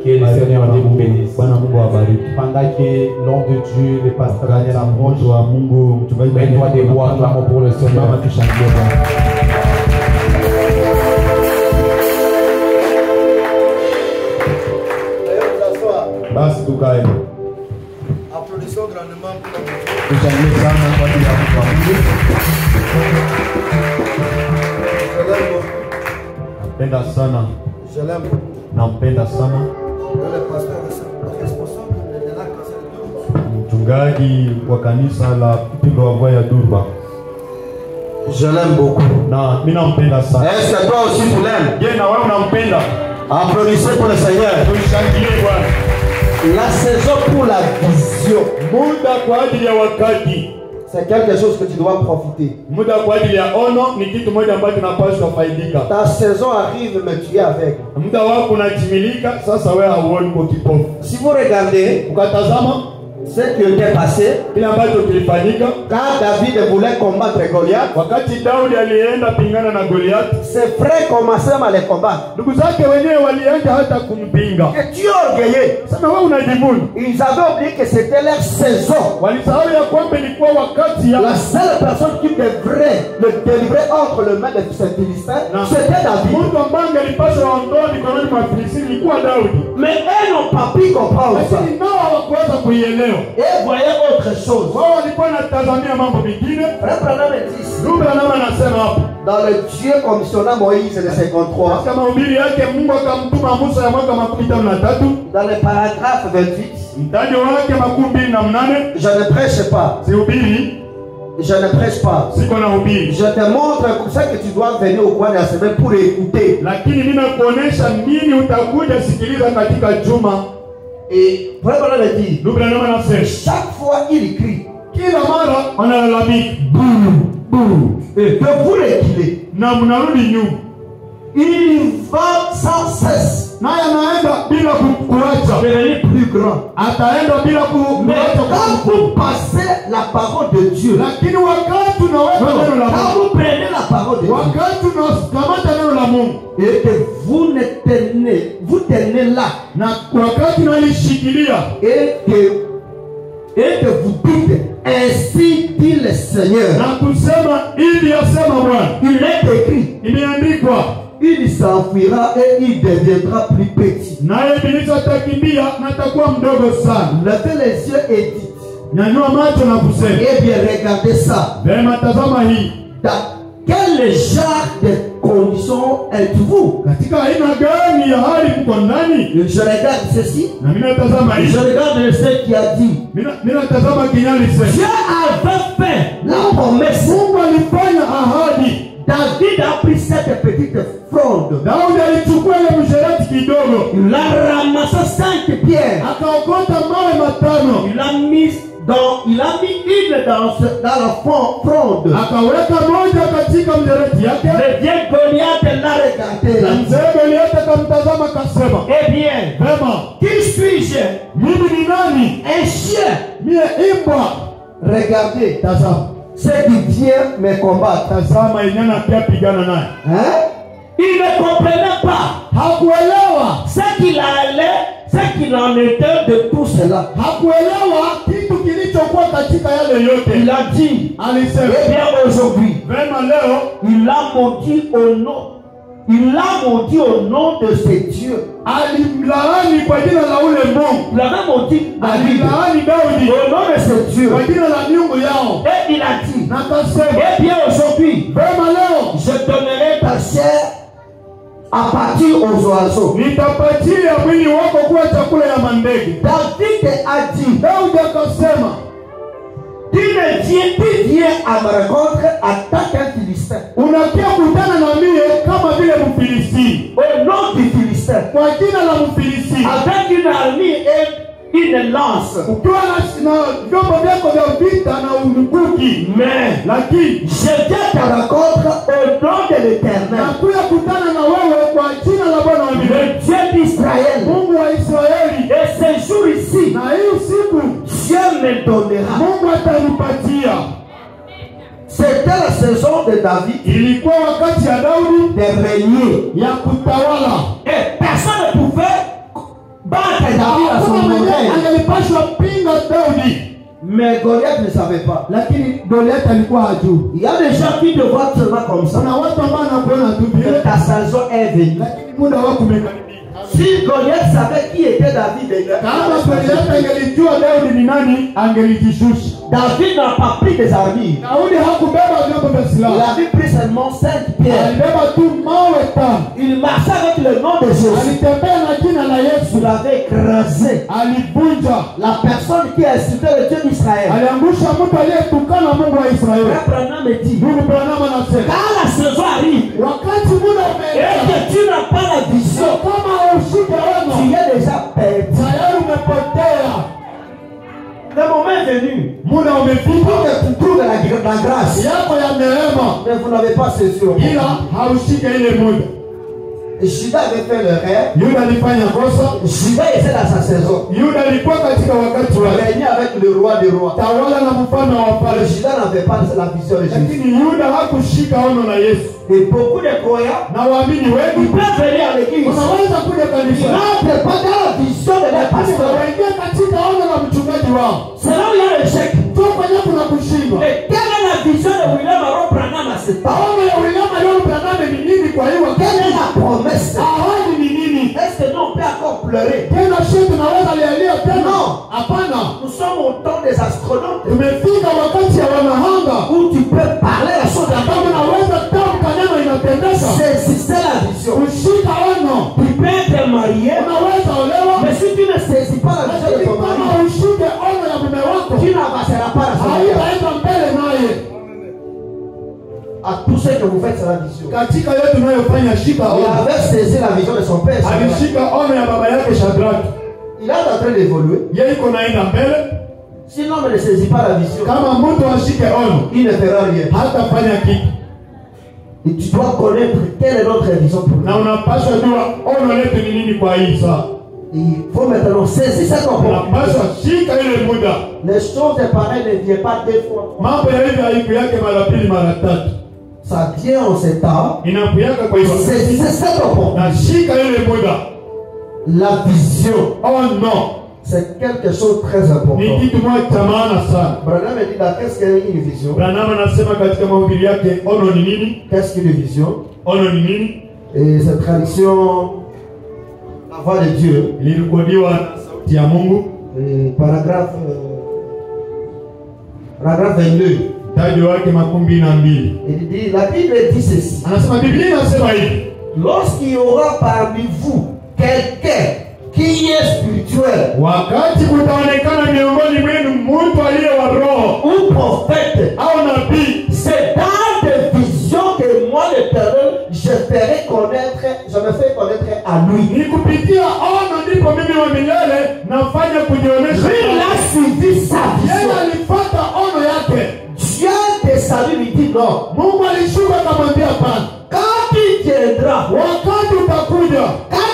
Que le Seigneur vous bénisse. Pendant que l'homme de Dieu, le pasteur Daniel approche, mets-toi debout, acclamons pour le Seigneur. Applaudissons grandement pour je l'aime beaucoup. Nampenda sana. Le pasteur responsable de la caserne. Mchungaji wa kanisa la Pigo wa Voya Durba. Je l'aime beaucoup. Na mimi nampenda sana. Est-ce que toi aussi tu l'aimes? Je na wewe unampenda? Applaudissez pour le Seigneur. Tushangilie Bwana. La saison pour la vision. Muda kwa ajili ya wakati. C'est quelque chose que tu dois profiter. Muda kwa ajili ya ono ni kitu moja ambacho tunapaswa faidika. Ta saison arrive mais tu es aveugle. Muda wako unatimilika, sasa wewe hauoni kwa kipofu. Si vous regardez, ukatazama ce qui était passé, kile ambacho kilifanyika quand David voulait combattre Goliath, wakati Daudi alienda pingana na Goliath, ses frères commençaient à les combattre. Ndugu zake wenyewe walienda hata kumpinga. Et tu es orgueilleux. Sasa wewe unajivuna. Ils avaient oublié que c'était leur saison. Walisahau ya kwamba ilikuwa wakati ya la seule personne qui devrait le délivrer entre les mains de ces Philistins, c'était David. Mtu ambaye alipaswa aondoe mikononi mwa Filistini ilikuwa Daudi. Mais eux n'ont pas pu comprendre ça. Lakini nao hawakuweza kuielewa. Et voyaient autre chose. Wao walikuwa wanatazamia mambo mengine. Ndugu anama anasema hapo. Dans le Dieu commissionna Moïse de 53. Kama mahubiri yake Mungu akamtuma Musa ya mwaka 53. Dans le paragraphe 28. Mtaji wake 28. Je ne prêche pas. Sihubiri. Je ne prêche pas. Siko na hubiri. Je te montre ça que tu dois venir au coin de la semaine pour écouter. Lakini mimi nakuonesha nini utakuja sikiliza katika juma. Et vraiment le dit. Ndugu anama anasema chaque fois il crie. Kila mara wanalalamika. Et que vous reculez. Na mnarudi nyuma. Il va sans cesse. Naye anaenda bila kuacha. Devenir plus grand. Ataenda bila kuacha. Mais quand vous passez la parole de Dieu. Lakini wakati unaweka neno la Mungu. Quand vous prenez la parole de Dieu. Wakati unakamata neno la Mungu. Et que vous tenez là. Na wakati unalishikilia. Et que vous dites ainsi dit le Seigneur. Na kusema ili asema Bwana. Il est écrit. Imeandikwa. Il s'enfuira et il deviendra plus petit. Naye ibilisi atakimbia na atakuwa mdogo sana. Levez les yeux et dites. Nyanyua macho na kusema. Eh bien regardez ça. Vema tazama hii. Dans quel genre de conditions êtes-vous? Katika aina gani ya hali mko ndani? Je regarde ceci. Na mimi natazama hii. Je regarde ce qui a dit. Mimi natazama kinyali sema. Dieu avait fait la promesse. Mungu alifanya ahadi. David a pris cette petite fronde. Daudi alichukua ile mjerati kidogo. Il a ramassé 5 pierres. Akaokota mawe 5. Il a mis Donc il a mis une dans la fronde. Akaweka moja katika mjeredi yake. Le vieux Goliath l'a regardé. Na mzee Goliath akamtazama akasema, Eh bien, vema, qui suis-je? mimi ni nani? Un chien. Mie imbwa. Regardez, Tazama. c'est qui vient me combattre. Tazama inyana pia pigana naye. Hein? Il ne comprenait pas Hakuelewa. ce qu'il en était de tout cela. Hakuelewa kitu kilichokuwa katika yale yote. Il a dit, Alisema, eh bien aujourd'hui, vema leo il a maudit au nom. Il l'a maudit au nom de ses dieux. alimlaani kwa jina la ule Mungu. Il avait maudit David Alimlaani Daudi au nom de ses dieux. kwa jina la miungu yao. Et il a dit, Na akasema, eh bien aujourd'hui, vema leo je donnerai ta chair à partir aux oiseaux. nitapatia mwili wako kuwa chakula ya mandege. David a dit, Daudi akasema, tu viens à ma rencontre en tant qu'un Philistin. unakia kutana na mie kama vile Mfilisti, Au nom du Philistin. kwa jina la Mfilisti, Avec une armée et une lance. ukiwa na vyombo vyako vya vita na mkuki. Mais Lakini je viens ta rencontre au nom de l'Éternel, nakuya kutana na wewe kwa jina la Bwana wa milele, le Dieu d'Israël. Mungu wa Israeli, Et ce jour ici, na hii usiku Dieu me donnera. Mungu atanipatia. C'était la saison de David Ilikuwa wakati ya Daudi de régner. ya kutawala. Et personne ne pouvait battre David à son Hakuna mwenye oreille. angelipashwa pinga Daudi, Mais Goliath ne savait pas. lakini Goliath alikuwa hajui. Il y a des gens qui te voient seulement comme ça. Kuna watu ambao wanakuona tu Que vile, ta saison est venue. lakini muda wako umekaribia. Si Goliath savait qui était David, Kama Goliath angelijua Daudi ni nani, angelijishusha. David n'a pas pris des armures. Daudi hakubeba vyombo vya Il silaha, avait pris seulement 5 pierres. alibeba tu mawe tano. Il marchait avec le nom de Jésus. Alitembea na jina la Yesu, Il avait écrasé alivunja, la personne qui a insulté le Dieu d'Israël. aliangusha mtu aliyetukana Mungu wa Israeli. Frère Branham me dit, Ndugu Branham anasema, quand la saison arrive wakati muda et umeenda, que tu n'as pas la vision, kama ushike tu ono, es déjà perdu. tayari umepotea. Le moment est venu Muda umefika pour que tu trouves la grâce. yako ya neema, Mais vous n'avez pas saisi au ila moment. haushike ile muda. Judas avait fait le rêve. Yuda alifanya kosa. Judas était dans sa saison. Yuda alikuwa katika wakati Il wa régnait avec le roi des rois. tawala na mfalme wa Le wafalme, Judas n'avait pas la vision de Jésus. lakini Yuda hakushika ono la Yesu. Et beaucoup de croyants, Na waamini ils wengi peuvent venir à l'église. wanaweza kuja Ils kanisa, n'entrent pas dans la vision de leur pasteur. waingia katika ono la mchungaji wao, C'est là où il y a l'échec. tu kwenye kuna kushindwa. Et quelle est la vision de William Aaron Branham à ce temps? Ono ya William Aaron Branham ni nini? Kwa hiyo Quelle est la promesse? ahadi ni nini? Est-ce que nous on peut encore pleurer? Tena sisi tunaweza lialia tena? Non. Hapana, Nous sommes au temps des astronautes tumefika wakati ya wanahanga où tu peux parler la chose kama d'abord. unaweza tamka neno inatendeka. C'est la vision. Kushika ono, Tu peux être marié, unaweza olewa, mais si tu ne saisis pas la vision de lakini ton mari, kama ushike ono ya mume wako, tu n'avanceras pas la vie. hautaenda mbele naye. À tout ce que vous faites, c'est la vision. Katika yote tunayofanya, shika Il ono. avait saisi la vision de son père. Alishika ono ya baba yake Shadraki, Il est en train d'évoluer. yeye iko naenda mbele. Si l'homme ne saisit pas la vision, Kama mtu ashike ono, il ne fera rien. hatafanya kitu. Et tu dois connaître quelle est notre vision pour nous. Na unapaswa jua ono letu ni nini kwa hii saa. Il faut maintenant saisir cette opportunité. Unapaswa shika ile muda. Les choses pareilles ne viennent pas deux fois. Mambo ya hivi haiku yake mara pili mara tatu, Ça vient en ce temps. inakuyaka kwa hivyo. Saisissez cette opportunité. Na shika ile muda. La vision, Oh non, c'est quelque chose de très ni important. kitu moja cha maana sana. Branham dit là, qu'est-ce qu'est une vision? Branham anasema katika mahubiri yake, ono ni nini? Qu'est-ce qu'une vision? Ono ni nini? Et cette traduction, la voix de Dieu, Ilirekodiwa na sauti ya Mungu, et paragraphe 22. taji wake 12. Il dit, la Bible dit ceci. Anasema Biblia inasema hivi, Lorsqu'il y aura parmi vous quelqu'un qui est spirituel wakati kutaonekana miongoni mwenu mtu aliye wa roho ou prophète, au nabii, c'est dans des visions que moi, l'Éternel, je me fais connaître à lui. ni kupitia ono ndipo mimi wa milele nafanya kujionyesha. Lui, il a suivi sa Yeye vision.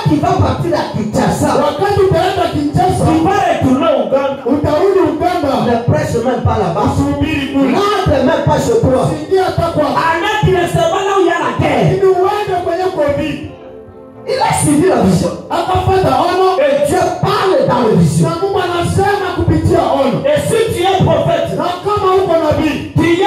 tu vas partir à Kinshasa, wakati utaenda Kinshasa, tu vas retourner au Uganda, utarudi Uganda, ne prêche même pas là-bas. usihubiri kule. N'entre même pas chez toi. Usiingie hata kwa. Allez directement là où il y a la guerre. Ili uende kwenye Covid. Il a suivi la vision. Akapata ono. Et Dieu parle dans la vision. Na Mungu anasema kupitia ono. Et si tu es prophète, Na kama uko nabii, tu es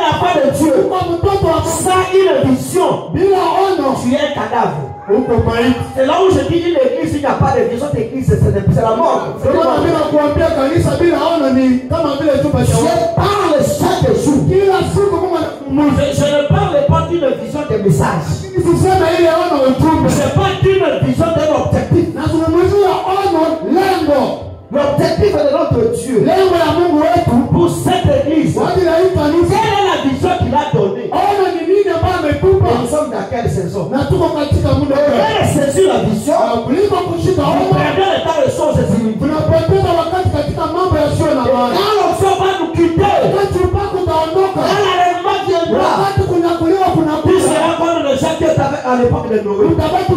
la part de Dieu, uko mtoto wa Mungu, sans une vision, bila ono, tu es un cadavre. uko maiti. C'est là où je dis une église, il n'y a pas de vision d'église, c'est la mort. Ndio maana mimi nakuambia kanisa bila ono ni kama vile chupa cha Je ono. parle chaque jour. Kila siku Mungu Je ne parle pas d'une vision de message. Sisema ile ono ujumbe. Je parle d'une vision d'un objectif. Nazungumzia ono lengo. L'objectif de notre Dieu Lengo ya Mungu wetu pour cette église. kwa ajili ya hii kanisa. Quelle est la vision qu'il a donnée? Ono ni nini ambayo ametupa? Et nous sommes dans quelle saison? Na tuko katika muda Quelle ule. est saisir la vision? Kuliko kushika Vous ono, perdez le temps de choses inutiles. tunapoteza wakati katika mambo yasiyo na maana. Quand l'option va nous quitter, Wakati upako utaondoka, quand l'enlèvement viendra, wakati kunyakuliwa tu kunakuja, seras comme le gens qui étaient à l'époque de Noé. utabaki